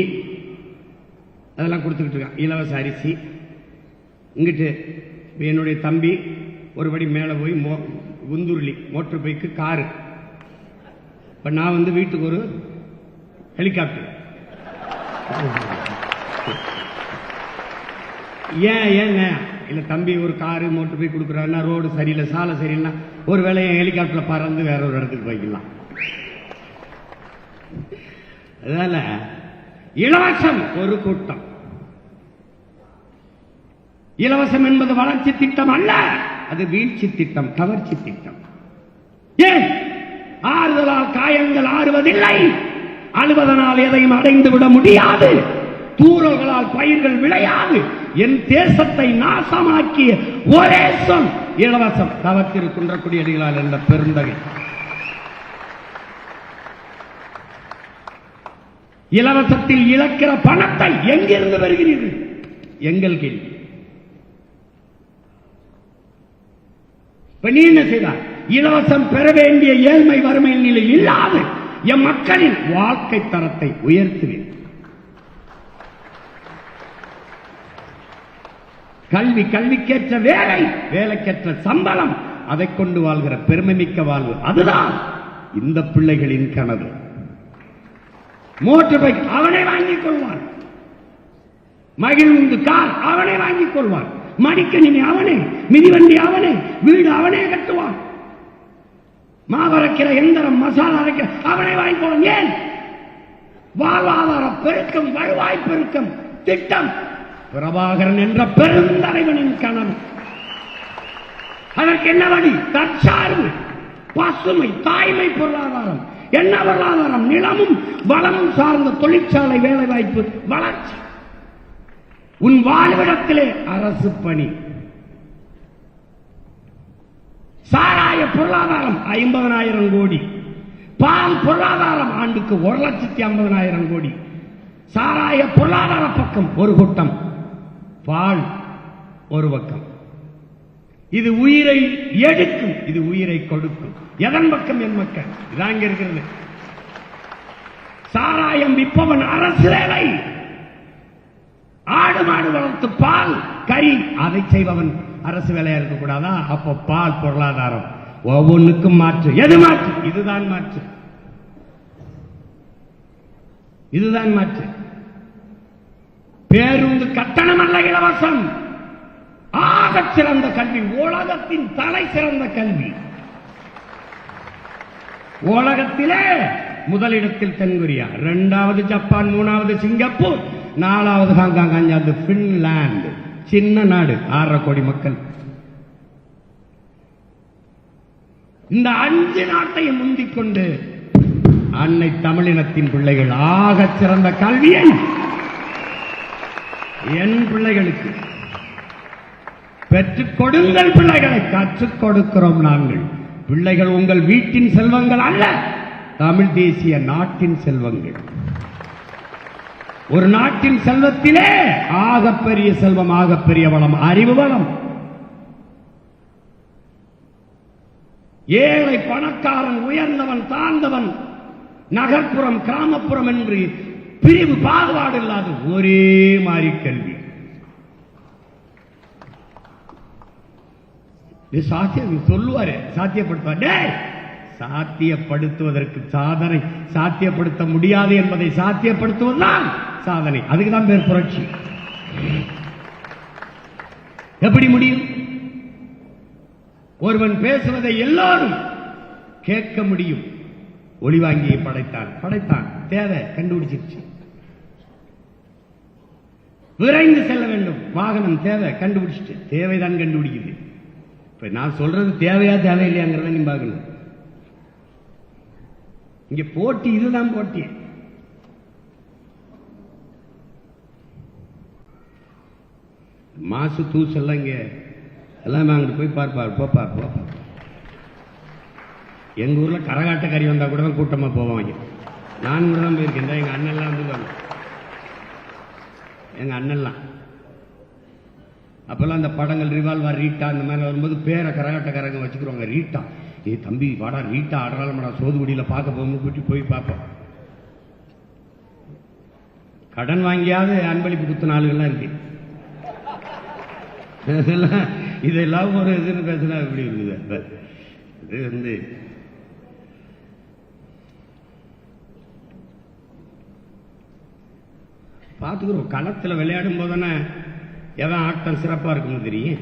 அதெல்லாம் கொடுத்துக்கிட்டு இருக்கான். இலவச அரிசி. இங்கிட்டு என்னுடைய தம்பி ஒருபடி மேலே போய் குந்தூர்லி மோட்டர் பைக்கு காரு. இப்ப நான் வீட்டுக்கு ஒரு ஹெலிகாப்டர். ஏன் இல்ல தம்பி ஒரு காரு மோட்டர் பைக் கொடுக்குறாருன்னா, ரோடு சரியில்லை, சாலை சரியில்லைன்னா ஒரு வேளை என் ஹெலிகாப்டர்ல பறந்து வேற ஒரு இடத்துக்கு போய்க்கலாம். அதனால இலவசம் ஒரு கூட்டம். இலவசம் என்பது வளர்ச்சி திட்டம் அல்ல, அது வீழ்ச்சி திட்டம், கவர்ச்சி திட்டம். ஏன் ஆறுதலால் காயங்கள் ஆறுவதில்லை, அழுவதனால் எதையும் அடைந்து விட முடியாது, தூறல்களால் பயிர்கள் விளையாது. என் தேசத்தை நாசமாக்கிய ஒரே சொல் இலவசம். தவத்திரு குன்றக்குடி அடிகளால் என்ற பெருந்தகை. இலவசத்தில் இழக்கிற பணத்தை எங்கிருந்து வருகிறீர்கள்? எங்கள் கேள்வி. இப்ப நீ என்ன செய்தார்? இலவசம் பெற வேண்டிய ஏழ்மை வறுமை நிலை இல்லாத என் மக்களின் வாழ்க்கை தரத்தை உயர்த்துவேன். கல்வி, கல்விக்கேற்ற வேலை, வேலைக்கேற்ற சம்பளம், அதை கொண்டு வாழ்கிற பெருமை மிக்க வாழ்வு, அதுதான் இந்த பிள்ளைகளின் கனவு. மோட்டார் பைக் அவனை வாங்கிக் கொள்வான், மகிழ்ந்து கார் அவனை வாங்கிக் கொள்வான், மடிக்கணினி அவனே, மிதிவண்டி அவனே, வீடு அவனே கட்டுவான், மாவரைக்கிற எந்திரம், மசாலா அரைக்கிற அவனை வாங்கிக் கொள்வான். ஏன்? வாழ்வாதார பெருக்கம், வருவாய் பெருக்கம் திட்டம் பிரபாகரன் என்ற பெருந்தலைவனின் கனவு. அதற்கு என்ன வழி? தற்சார்பு, பசுமை, தாய்மை பொருளாதாரம். என்ன பொருளாதாரம்? நிலமும் வளமும் சார்ந்த தொழிற்சாலை, வேலை வாய்ப்பு, வளர்ச்சி. உன் வாழ்விடத்திலே அரசு பணி. சாராய பொருளாதாரம் 50,000 கோடி, பால் பொருளாதாரம் ஆண்டுக்கு 1,50,000 கோடி. சாராய பொருளாதார பக்கம் ஒரு கூட்டம், பால் ஒரு பக்கம். இது உயிரை எடுக்கும், இது உயிரை கொடுக்கும். எதன் பக்கம்? என் மக்கள். இதான் இங்க இருக்கிறது. சாராயம் விற்பவன் அரசு வேலை, ஆடு மாடு வளர்த்து பால் கறி அதை செய்பவன் அரசு வேலையா இருக்கக்கூடாதா? அப்போ பால் பொருளாதாரம் ஒவ்வொன்றுக்கும் மாற்று. எது மாற்று? இதுதான் மாற்று, இதுதான் மாற்று. பேருந்து கட்டணம் அல்ல இலவசம். ஆக சிறந்த கல்வி, உலகத்தின் தலை சிறந்த கல்வி. உலகத்திலே முதலிடத்தில் தென்கொரியா, 2வது ஜப்பான், 3வது சிங்கப்பூர், 4வது ஹாங்காங், 5வது பின்லாந்து. சின்ன நாடு, 6.5 கோடி மக்கள். இந்த 5 நாட்டையும் முந்திக் கொண்டு அன்னை தமிழினத்தின் பிள்ளைகள் ஆக சிறந்த கல்வியை என் பிள்ளைகளுக்கு பெற்றுக் கொடுங்கள். பிள்ளைகளை கற்றுக் கொடுக்கிறோம் நாங்கள். பிள்ளைகள் உங்கள் வீட்டின் செல்வங்கள் அல்ல, தமிழ் தேசிய நாட்டின் செல்வங்கள். ஒரு நாட்டின் செல்வத்திலே ஆகப்பெரிய செல்வம், ஆகப்பெரிய வளம் அறிவு வளம். ஏழை பணக்காரன், உயர்ந்தவன் தாழ்ந்தவன், நகர்ப்புறம் கிராமப்புறம் என்று பிரிவு பாகுபாடு இல்லாத ஒரே மாதிரி கல்வி. சாத்தியம் சொல்லுவாரு, சாத்தியப்படுத்துவார். சாத்தியப்படுத்துவதற்கு சாதனை, சாத்தியப்படுத்த முடியாது என்பதை சாத்தியப்படுத்துவதுதான் சாதனை. அதுக்குதான் பேர் புரட்சி. எப்படி முடியும்? ஒருவன் பேசுவதை எல்லாரும் கேட்க முடியும். ஒளிவாங்கியை படைத்தான், படைத்தான், தேவை கண்டுபிடிச்சிருச்சு. விரைந்து செல்ல வேண்டும், வாகனம் தேவை கண்டுபிடிச்சிட்டு, தேவைதான் கண்டுபிடிக்குது. இப்ப நான் சொல்றது தேவையா தேவையில்லையாங்கிறத நீ பார்க்கணும். இங்க போட்டி, இதுதான் போட்டி. மாசு தூசெல்லாம் இங்க எல்லாமே அங்கிட்டு போய் பார்ப்பார். போப்பா, எங்க ஊர்ல கரகாட்ட கறி வந்தா கூட தான் கூட்டமா போவாங்க. நான் கூட தான் போயிருக்கேன். எங்க அண்ணெல்லாம் வந்து, எங்க அண்ணெல்லாம் அப்பெல்லாம் அந்த படங்கள் ரிவால்வர், ரீட்டா அந்த மாதிரி வரும்போது பேரை கரகாட்டக்காரங்க வச்சுக்கிறோங்க. ரீட்டா, ஏ தம்பி வாடா, ரீட்டா ஆடுறாளமாடா, சோதுகுடியில பார்க்க போகும்போது கூட்டி போய் பார்ப்போம். கடன் வாங்கியாவது அன்பளிப்பு குத்துன ஆளுகள்லாம் இருக்கு. இதெல்லாம் ஒரு இதுன்னு பேசினா எப்படி இருக்குது? இது வந்து பார்த்துக்கிறோம். களத்தில் விளையாடும் போதுதானே எவன் ஆட்டம் சிறப்பா இருக்குன்னு தெரியும்,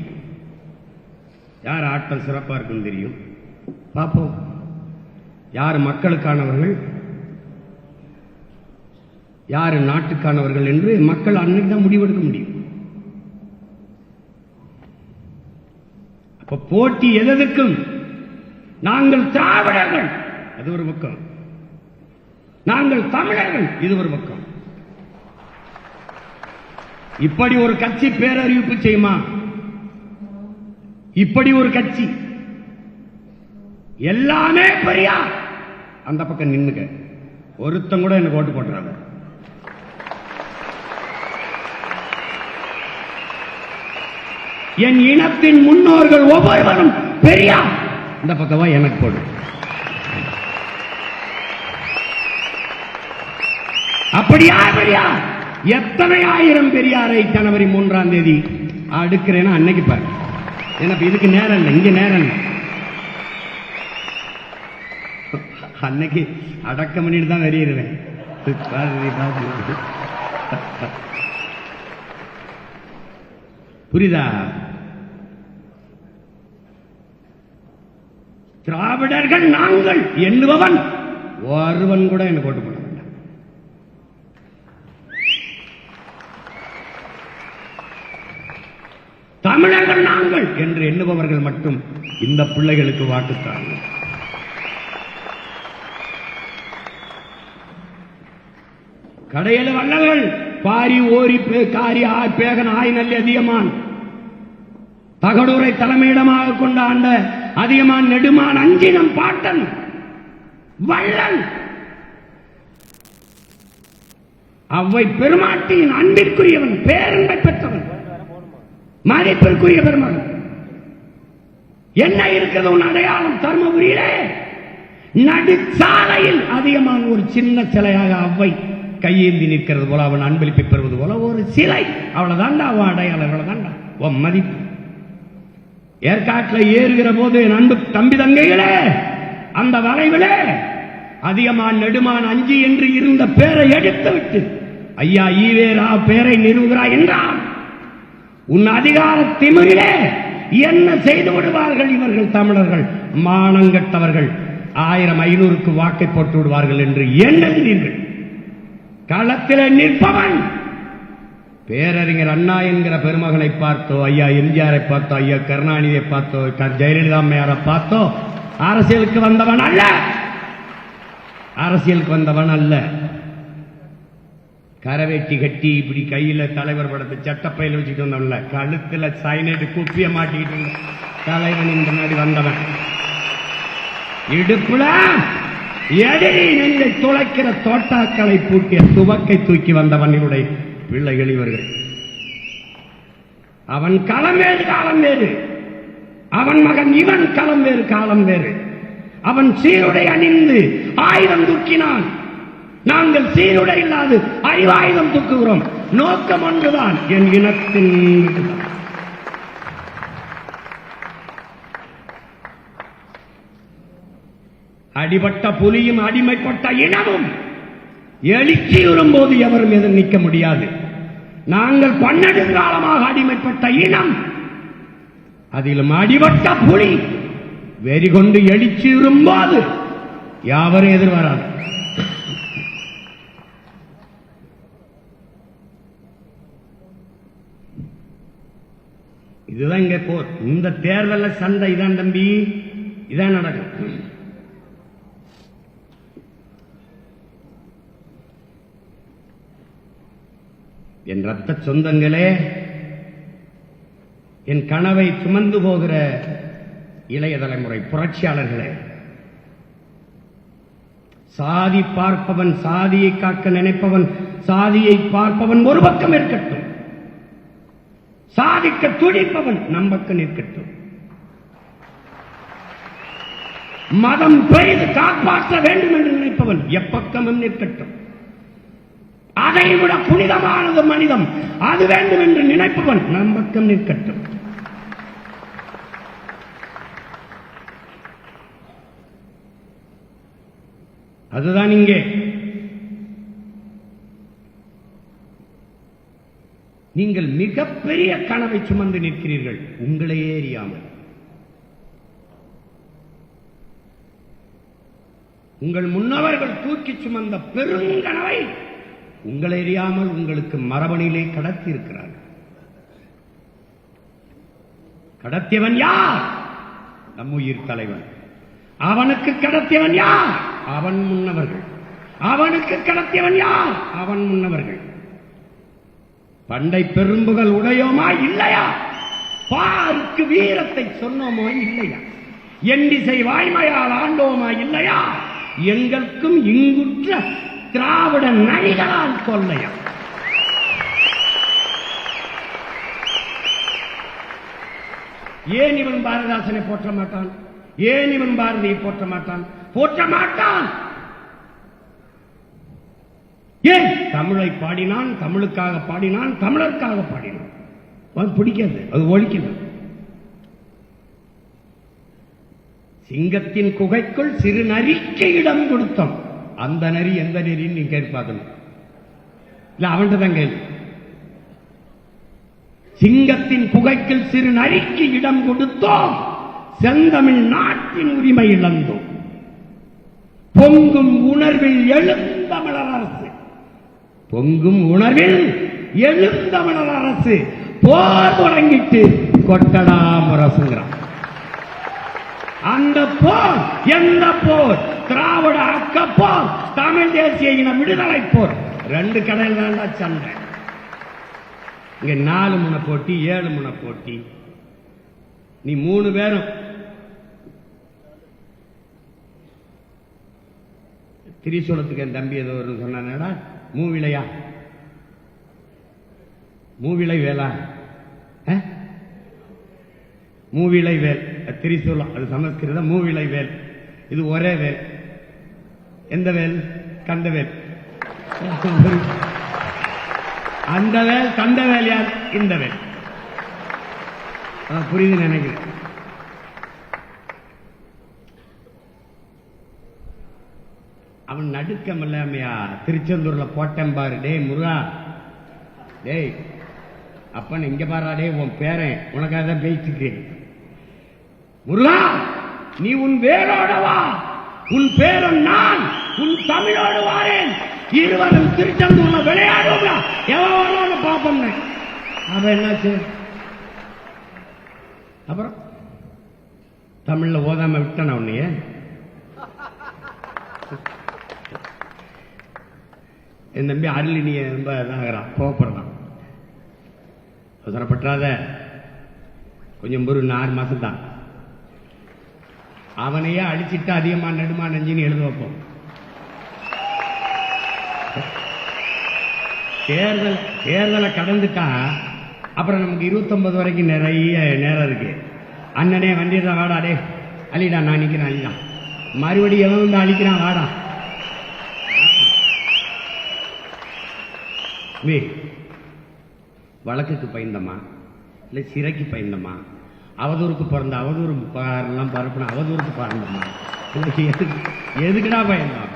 யார் ஆட்டம் சிறப்பா இருக்குன்னு தெரியும். பார்ப்போம் யார் மக்களுக்கானவர்கள், யார் நாட்டுக்கானவர்கள் என்று மக்கள் அன்னைக்கு தான் முடிவெடுக்க முடியும். அப்ப போட்டி எதற்கும். நாங்கள் திராவிடர்கள் அது ஒரு பக்கம், நாங்கள் தமிழர்கள் இது ஒரு பக்கம். இப்படி ஒரு கட்சி பேரறிவிப்பு செய்யுமா? இப்படி ஒரு கட்சி எல்லாமே பெரியார் அந்த பக்கம் நின்னுக்க, ஒருத்தம் கூட எனக்கு ஓட்டு போட்டுறாங்க. என் இனத்தின் முன்னோர்கள் ஒவ்வொருவரும் பெரியார். இந்த பக்கமா எனக்கு போடு. அப்படியா பெரியார்? எத்தனை ஆயிரம் பெரியாரை ஜனவரி 3ஆம் தேதி அடுக்கிறேன்னா அன்னைக்கு பாரு. எனக்கு இதுக்கு நேரம் இல்லை, இங்க நேரம் இல்லை. அன்னைக்கு அடக்கம் பண்ணிட்டு தான் வெளியிடுவேன். புரியுதா? திராவிடர்கள் நாங்கள் எண்ணுபவன் ஒருவன் கூட எனக்கு ஓட்டு போட வேண்டாம். தமிழர்கள் நாங்கள் என்று எண்ணுபவர்கள் மட்டும் இந்த பிள்ளைகளுக்கு வாக்குத்தார்கள். கடையில வள்ளல்கள் பாரி ஓரி காரி பேகன் ஆய் நல்லி அதியமான் தகடூரை தலைமையிடமாக கொண்ட ஆண்ட அதியமான் நெடுமான் அஞ்சினம் பாட்டன் வள்ளல் அவ்வை பெருமாட்டியின் அன்பிற்குரியவன், பேரன்பை பெற்றவன், மதிப்பிற்குரிய பெருமகன். என்ன இருக்கிறது உன் அடையாளம்? தர்மபுரியிலே நடுச்சாலையில் அதியமான் ஒரு சின்ன சிலையாக அவ்வை கையேந்தி நிற்கிறது போல, அவன் அன்பளிப்பை பெறுவது போல ஒரு சிலை. அவ்வளவுதான்டா அவன் அடையாளம், அவ்வளவுதான்டா உன் மதிப்பு. ஏற்காட்டில் ஏறுகிற போது என் அன்பு தம்பி தங்கைகளே, அந்த வளைவிலே அதியமான் நெடுமான் அஞ்சி என்று இருந்த பேரை எடுத்து விட்டு ஐயா ஈவேரா பேரை நிறுவுகிறாய் என்றான். உன் அதிகார திமிரிலே என்ன செய்து விடுவார்கள் இவர்கள் தமிழர்கள்? மானங்கட்டவர்கள் 1000-500க்கு வாக்கை போட்டு விடுவார்கள் என்று எண்ணுகிறீர்கள். களத்தில் நிற்பவன் பேரறிஞர் அண்ணா என்கிற பெருமகனை பார்த்தோ, ஐயா எம்ஜிஆரை பார்த்தோ, ஐயா கருணாநிதியை பார்த்தோ, ஜெயலலிதா அம்மையாரை பார்த்தோ அரசியலுக்கு வந்தவன் அல்ல. அரசியலுக்கு வந்தவன் அல்ல. கரவேட்டி கட்டி இப்படி கையில தலைவர் படத்தை சட்டப்பையில் வச்சுட்டு வந்தவன்ல, கழுத்துல சைனைட்டு குப்பிய மாட்டிக்கிட்டு தலைவன் முன்னாடி வந்தவன். இடுப்புல எதிரி நெஞ்சை துளைக்கிற தோட்டாக்களை பூட்டிய துவக்கை தூக்கி வந்தவனுடைய பிள்ளைகள் இவர்கள். அவன் களம் வேறு காலம் வேறு, அவன் மகன் இவன் களம் வேறு காலம் வேறு. அவன் சீருடை அணிந்து ஆயுதம் தூக்கினான், நாங்கள் சீருடை இல்லாது அறிவாயுதம் தூக்குகிறோம். நோக்கம் ஒன்றுதான், என் இனத்தின் அடிபட்ட புலியும் அடிமைப்பட்ட இனமும் எழுச்சியுறும் போது எவரும் எதிர் நிற்க முடியாது. நாங்கள் 12 காலமாக அடிமைப்பட்ட இனம், அதிலும் அடிபட்ட புலி வெறி கொண்டு எழுச்சியுறும் போது யாவரும் எதிர் வராது. இதுதான் இங்க போர். இந்த தேர்தல சண்டை இதான் தம்பி, இதான் நடக்கும். என் ரத்த சொந்தங்களே, என் கனவை சுமந்து போகிற இளைய தலைமுறை புரட்சியாளர்களே, சாதி பார்ப்பவன், சாதியை காக்க நினைப்பவன், சாதியை பார்ப்பவன் ஒரு பக்கம் இருக்கட்டும், சாதிக்க துடிப்பவன் நம் பக்கம் நிற்கட்டும். மதம் பெய்து காப்பாற்ற வேண்டும் என்று நினைப்பவன் எப்பக்கமும் நிற்கட்டும். அதை விட புனிதமானது மனிதம், அது வேண்டும் என்று நினைப்பவன் நம் பக்கம் நிற்கட்டும். அதுதான் இங்கே. நீங்கள் மிகப்பெரிய கனவை சுமந்து நிற்கிறீர்கள், உங்களையே அறியாமல். உங்கள் முன்னவர்கள் தூக்கி சுமந்த பெருங்கனவை உங்களை அறியாமல் உங்களுக்கு மரபணியிலே கடத்தி இருக்கிறார்கள். கடத்தியவன் யார்? நம் உயிர் தலைவன். அவனுக்கு கடத்தியவன் யார்? அவன் முன்னவர்கள். அவனுக்கு கடத்தியவன் யார்? அவன் முன்னவர்கள். பண்டை பெரும்புகள் உடையோமா இல்லையா? பாருக்கு வீரத்தை சொன்னோமோ இல்லையா? எண்டிசை வாய்மையால் ஆண்டோமா இல்லையா? எங்களுக்கும் இங்குற்ற திராவிட நரிகளால் கொள்ளையா? ஏன் இவன் பாரதிதாசனை போற்ற மாட்டான்? ஏன் இவன் பாரதியை போற்ற மாட்டான்? போற்ற மாட்டான். ஏன்? தமிழை பாடினான், தமிழுக்காக பாடினான், தமிழருக்காக பாடினான். அது பிடிக்காது, அது ஒழிக்கிறது. சிங்கத்தின் குகைக்குள் சிறு நரிக்கு இடம் கொடுத்தோம். அந்த நரி எந்த நரின்னு நீங்க கேட்பாக்கணும். இல்ல அவன்கிட்ட தான் கேள்வி. சிங்கத்தின் குகைக்குள் சிறு நரிக்கு இடம் கொடுத்தோம், செந்தமிழ் நாட்டின் உரிமை இழந்தோம். பொங்கும் உணர்வில் எழுந்தமிழர் அரசு, பொங்கும் உணர்வில் எழுந்தமிழர் அரசு போர் தொடங்கிட்டு கொட்டடா முரசுங்கிறான். அந்த போர் எந்த போர்? திராவிட அக்க போர், தமிழ் தேசிய இன விடுதலை போர். 2 கடையில் தாண்டா சண்டை. இங்க 4 முனை போட்டி, 7 முனை போட்டி. நீ 3 பேரும் திரிசூலத்துக்கு என் தம்பி ஏதோ ஒரு சொன்னானடா, மூவிலையா, மூவிலை வேலா, மூவிலை வேல், திரிசூலம் அது சமஸ்கிருதம். மூவிலை வேல், இது ஒரே வேல். எந்த வேல்? கந்த வேல். அந்த வேல் கந்த வேல் யார்? இந்த வேல். புரியுது நினைக்கிறேன். அவன் நடுக்கம் இல்லாமையா திருச்செந்தூர்ல போட்டேன் பாரு. டே முருகா, டேய் அப்பன் இங்க பாரா, டே உன் பேரன் உனக்காக தான் பேசிட்டு. முருகா, நீ உன் வேரோட வா, உன் பேரன் நான் உன் தமிழோடு வாரேன், இருவரும் திருச்செந்தூர்ல விளையாடுவோம், எவ்வளவு பாப்போம். அவன் என்னாச்சு? அப்புறம் தமிழ்ல ஓதாம விட்டான உன்னைய. என் தம்பி அருளினிய ரொம்ப இதாகிறான், கோவப்படுறான். அவசரப்பட்டாத, கொஞ்சம் ஒரு 6 மாசம் தான். அவனையே அடிச்சிட்டு அதிகமா நெடுமா நெஞ்சின்னு எழுத வைப்போம். தேர்தலை கடந்துட்டா அப்புறம் நமக்கு 29 வரைக்கும் நிறைய நேரம் இருக்கு. அண்ணனே வண்டிதான் வாடா, டே அழிடா, நான் நிக்கிறேன் அழிடா, மறுபடியும் எவன் வந்து அழிக்கிறான் வாடா. வழக்குக்கு பயந்தமா இல்ல சிறைக்கு பயந்தமா, அவதூறுக்கு பிறந்த அவதூறு எல்லாம் பரப்புன அவதூறுக்கு பறந்தமா, எதுக்குடா பயந்தோம்?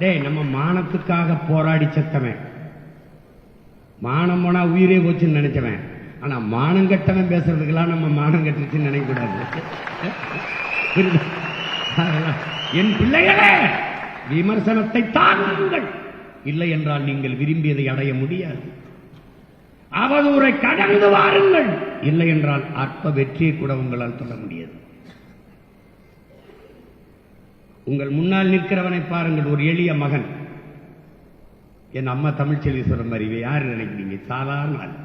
டேய், நம்ம மானத்துக்காக போராடி செத்தவன், மானம் போனா உயிரே போச்சுன்னு நினைச்சவன். ஆனா மானம் கட்டவன் பேசுறதுக்கெல்லாம் நம்ம மானம் கட்டுச்சுன்னு நினைக்க கூடாது. என் பிள்ளைகளே, விமர்சனத்தை தாங்குங்கள், இல்லை என்றால் நீங்கள் விரும்பியதை அடைய முடியாது. அவதூறை கடந்து வாருங்கள், இல்லை என்றால் அற்ப வெற்றியை கூட உங்களால் சொல்ல முடியாது. உங்கள் முன்னால் நிற்கிறவனை பாருங்கள், ஒரு எளிய மகன். என் அம்மா தமிழ்ச்செல்வி சொல்ற மாதிரி யாரு நினைக்கிறீங்க? சாதாரண ஆள்.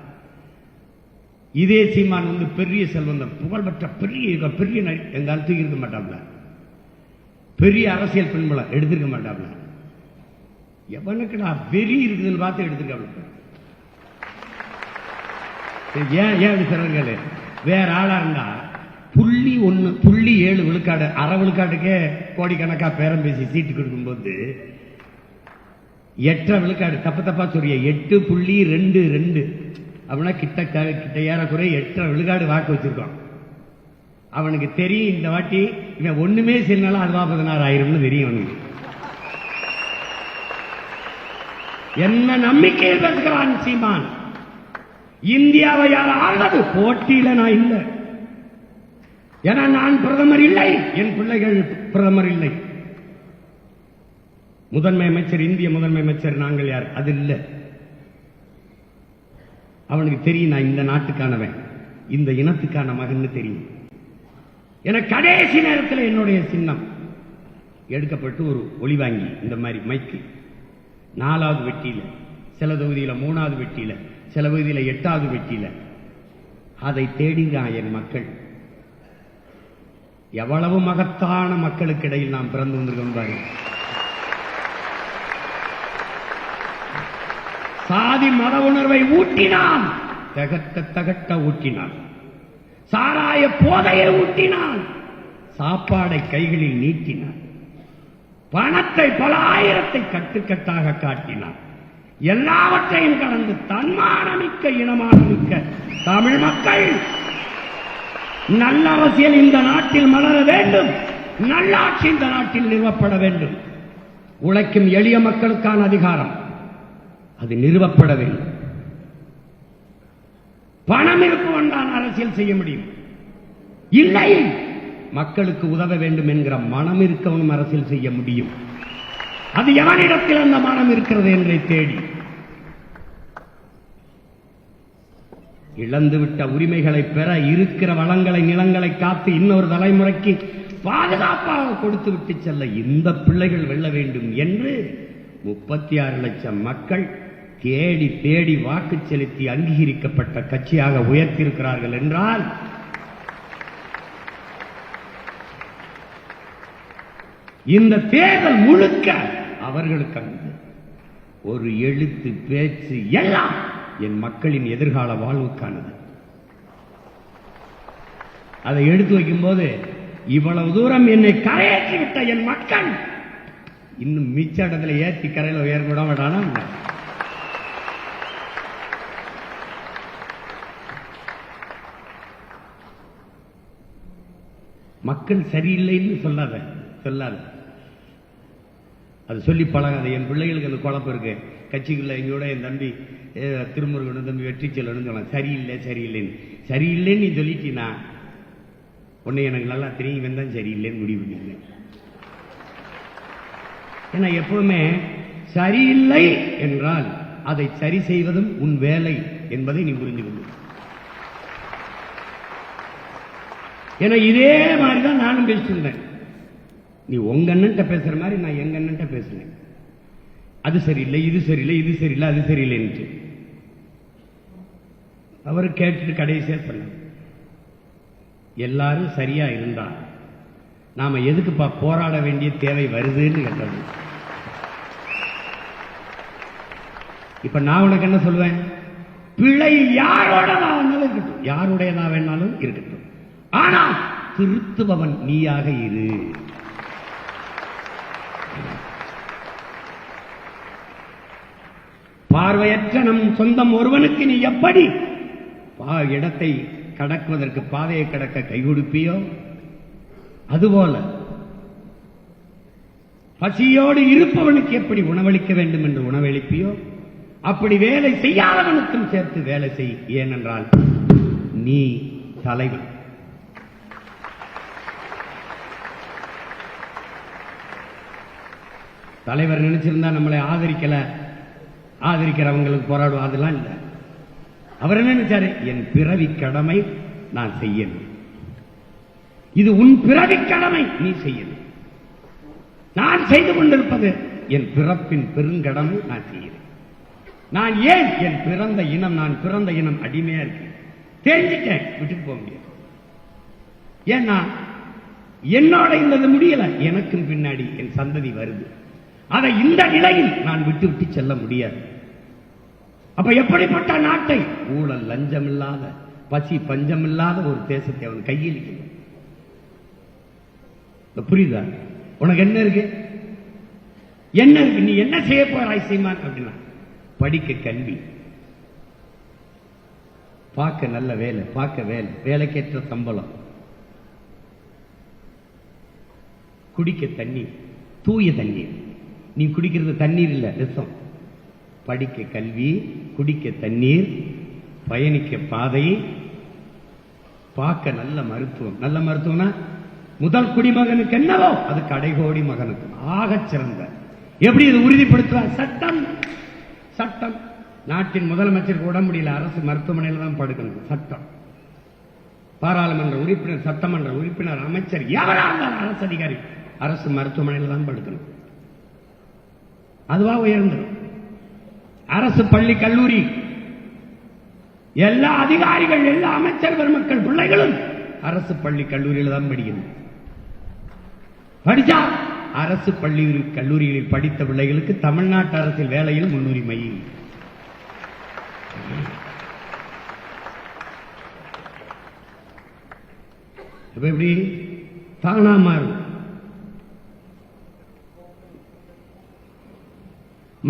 இதே சீமான் வந்து பெரிய செல்வந்தம், புகழ்பெற்ற பெரிய பெரிய எங்க தூக்கி இருக்க மாட்டாப்ல, பெரிய அரசியல் பெண்மளம் எடுத்திருக்க மாட்டாப்ல. எவனுக்கு நான் வெறி இருக்குதுன்னு பார்த்து எடுத்துக்க. ஏன் சொல்றீங்க? வேற ஆளா இருந்தா 0.7 விழுக்காடு, அரை விழுக்காட்டுக்கே கோடிக்கணக்கா பேரம் பேசி சீட்டு கொடுக்கும் போது 8 விழுக்காடு தப்பா சொல்றிய 8.22 அப்படின்னா கிட்ட ஏறக்குறைய 8 விழுக்காடு வாக்கு வச்சிருக்கான். அவனுக்கு தெரியும் இந்த வாட்டி இவன் ஒண்ணுமே செய்யனாலும் அது 16,000 தெரியும் அவனுக்கு. என்ன நம்பிக்கையில் பேசுகிறான் சீமான்? இந்தியாவை யார் ஆள்வது? போட்டியில நான் இல்லை, ஏன்னா நான் பிரதமர் இல்லை, என் பிள்ளைகள் பிரதமர் இல்லை. முதன்மை அமைச்சர், இந்திய முதன்மை அமைச்சர் நாங்கள் யார்? அது இல்லை. அவனுக்கு தெரியும் நான் இந்த நாட்டுக்கானவன், இந்த இனத்துக்கான மகன் தெரியும். என கடைசி நேரத்தில் என்னுடைய சின்னம் எடுக்கப்பட்டு ஒரு ஒளி வாங்கி இந்த மாதிரி மைக்கு 4வது வெட்டியில, சில தொகுதியில 3வது வெட்டியில, சில தொகுதியில 8வது வெட்டியில, அதை தேடிதான் என் மக்கள். எவ்வளவு மகத்தான மக்களுக்கு இடையில் நாம் பிறந்து வந்திருக்கோம் பாருங்க. சாதி மத உணர்வை ஊட்டினான், தகட்ட ஊட்டினான். சாராய போதையை ஊட்டினான், சாப்பாடை கைகளில் நீட்டினான், பணத்தை பல ஆயிரத்தை கட்டுக்கட்டாக காட்டினான். எல்லாவற்றையும் கடந்து தன்மானமிக்க இனமானமிக்க தமிழ் மக்கள் நல்ல அரசியல் இந்த நாட்டில் மலர வேண்டும், நல்லாட்சி இந்த நாட்டில் நிறுவப்பட வேண்டும். உழைக்கும் எளிய மக்களுக்கான அதிகாரம் அது நிறுவப்பட வேண்டும். பணம் இருப்பவன் தான் அரசியல் செய்ய முடியும். இல்லை, மக்களுக்கு உதவ வேண்டும் என்கிற மனம் இருக்கவனும் அரசியல் செய்ய முடியும். அது எவனிடத்தில் அந்த மனம் இருக்கிறது என்றை தேடி இழந்துவிட்ட உரிமைகளை பெற இருக்கிற வளங்களை நிலங்களை காத்து இன்னொரு தலைமுறைக்கு பாதுகாப்பாக கொடுத்து விட்டு செல்ல இந்த பிள்ளைகள் வெல்ல வேண்டும் என்று 36 லட்சம் மக்கள் தேடி தேடி வாக்கு செலுத்தி அங்கீகரிக்கப்பட்ட கட்சியாக உயர்த்தியிருக்கிறார்கள் என்றால் இந்த தேர்தல் முழுக்க அவர்களுக்கு ஒரு எழுத்து பேச்சு எல்லாம் என் மக்களின் எதிர்கால வாழ்வுக்கானது. அதை எடுத்து வைக்கும் போது இவ்வளவு தூரம் என்னை கரையேற்றிவிட்ட என் மக்கள் இன்னும் மிச்ச இடத்துல ஏற்றி கரையில் உயர விட மாட்டானா? மக்கள் சரியில்லைன்னு சொல்லாத சொல்லாத, அது சொல்லி பழகாத. என் பிள்ளைகளுக்கு அந்த குழப்பம் இருக்கு. கட்சிக்குள்ள எங்கூட என் தம்பி திருமுருகன் தம்பி வெற்றி செல்லணும்னு சொன்னான். சரியில்லை சரியில்லைன்னு சரியில்லைன்னு நீ சொல்லிட்டீனா உன்னை எனக்கு நல்லா தெரியும், இவன் தான் சரியில்லைன்னு முடிவு பண்ணிருக்கேன். ஏன்னா எப்பவுமே சரியில்லை என்றால் அதை சரி செய்வதும் உன் வேலை என்பதை நீ புரிந்து கொண்டு. ஏன்னா இதே மாதிரிதான் நானும் பேசியிருந்தேன். நீ உங்க அண்ணன்ட்ட பேசுற மாதிரி நான் எங்க அண்ணன்ட்ட பேசுனேன். அது சரியில்லை, இது சரியில்லை, இது சரியில்லை, அது சரியில்லைன்னு அவரு கேட்டுட்டு கடைசியா சொன்ன, எல்லாரும் சரியா இருந்தா நாம எதுக்குப்பா போராட வேண்டிய தேவை வருதுன்னு கேட்டது. இப்ப நான் உனக்கு என்ன சொல்லுவேன்? பிழை யாரோட நான் வேணாலும் இருக்கட்டும், யாருடையதா வேணாலும் இருக்கட்டும், ஆனா திருத்துபவன் நீயாக இரு. பார்வையற்ற நம் சொந்தம் ஒருவனுக்கு நீ எப்படி இடத்தை கடக்குவதற்கு பாதையை கடக்க கை கொடுப்பியோ, அதுபோல பசியோடு இருப்பவனுக்கு எப்படி உணவளிக்க வேண்டும் என்று உணவளிப்பியோ, அப்படி வேலை செய்யாதவனுக்கும் சேர்த்து வேலை செய். ஏனென்றால் நீ தலைவன். தலைவர் நினைச்சிருந்தா நம்மளை ஆதரிக்கிறவங்களுக்கு போராடுவோம், அதெல்லாம் இல்லை. அவர் என்ன நினைச்சாரு? என் பிறவி கடமை நான் செய்யணும், இது உன் பிறவி கடமை நீ செய்யணும். நான் செய்து கொண்டிருப்பது என் பிறப்பின் பெருங்கடமை நான் செய்யறேன். நான் ஏன் என் பிறந்த இனம் அடிமையா இருக்கு தெரிஞ்சுட்டேன், விட்டுட்டு போக முடியாது. ஏன்னா என்னோட இந்த முடியல, எனக்கும் பின்னாடி என் சந்ததி வருது. அதை இந்த நிலையில் நான் விட்டு விட்டு செல்ல முடியாது. அப்ப எப்படிப்பட்ட நாட்டை, ஊழல் லஞ்சம் இல்லாத பசி பஞ்சம் இல்லாத ஒரு தேசத்தை அவன் கையில் புரியுதா? உனக்கு என்ன இருக்கு? என்ன இருக்கு? நீ என்ன செய்ய போறாய் சீமான் அப்படின்னா, படிக்க கல்வி, பார்க்க நல்ல வேலை, பார்க்க வேலை, வேலைக்கேற்ற சம்பளம், குடிக்க தண்ணீர், தூய தண்ணீர். நீ குடிக்கிறது தண்ணீர் இல்ல, விஷம். படிக்க கல்வி, குடிக்க தண்ணீர், பயணிக்க பாதை, பார்க்க நல்ல மருத்துவம். நல்ல மருத்துவம்னா முதல் குடிமகனுக்கு என்னவோ அது கடைகோடி மகனுக்கு ஆகச் சிறந்த. எப்படி இது உறுதிப்படுத்துவார்? சட்டம். சட்டம். நாட்டின் முதலமைச்சருக்கு உடம்பு முடியல, அரசு மருத்துவமனையில் தான் படுக்கணும். சட்டம். பாராளுமன்ற உறுப்பினர், சட்டமன்ற உறுப்பினர், அமைச்சர், எவராக அரசு அதிகாரி அரசு மருத்துவமனையில் தான் படுக்கணும். அதுவா உயர்ந்தது. அரசு பள்ளி கல்லூரி, எல்லா அதிகாரிகள், எல்லா அமைச்சர் பெருமக்கள் பிள்ளைகளும் அரசு பள்ளி கல்லூரியில் தான் படிக்கணும். படிச்சா அரசு பள்ளி கல்லூரிகளில் படித்த பிள்ளைகளுக்கு தமிழ்நாட்டு அரசில் வேலையில் முன்னுரிமை. இப்ப எப்படி தானா மாறும்,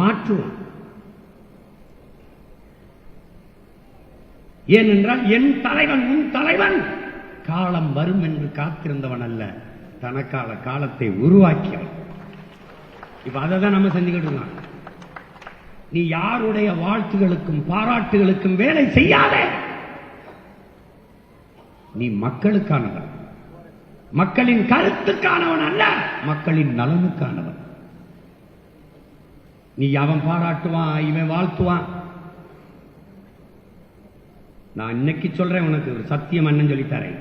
மாற்றுவோம். ஏனென்றால் என் தலைவன் உன் தலைவன் காலம் வரும் என்று காத்திருந்தவன் அல்ல, தனக்கால காலத்தை உருவாக்கியவன். இப்ப அதை தான் நம்ம செஞ்சுக்கிட்டு இருக்கோம். நீ யாருடைய வாழ்த்துகளுக்கும் பாராட்டுகளுக்கும் வேலை செய்யாத. நீ மக்களுக்கானவன், மக்களின் கருத்துக்கானவன் அல்ல, மக்களின் நலனுக்கானவன். நீ அவன் பாராட்டுவான், இவன் வாழ்த்துவான். நான் இன்னைக்கு சொல்றேன் உனக்கு ஒரு சத்தியம், அண்ணன் சொல்லித்தரேன்.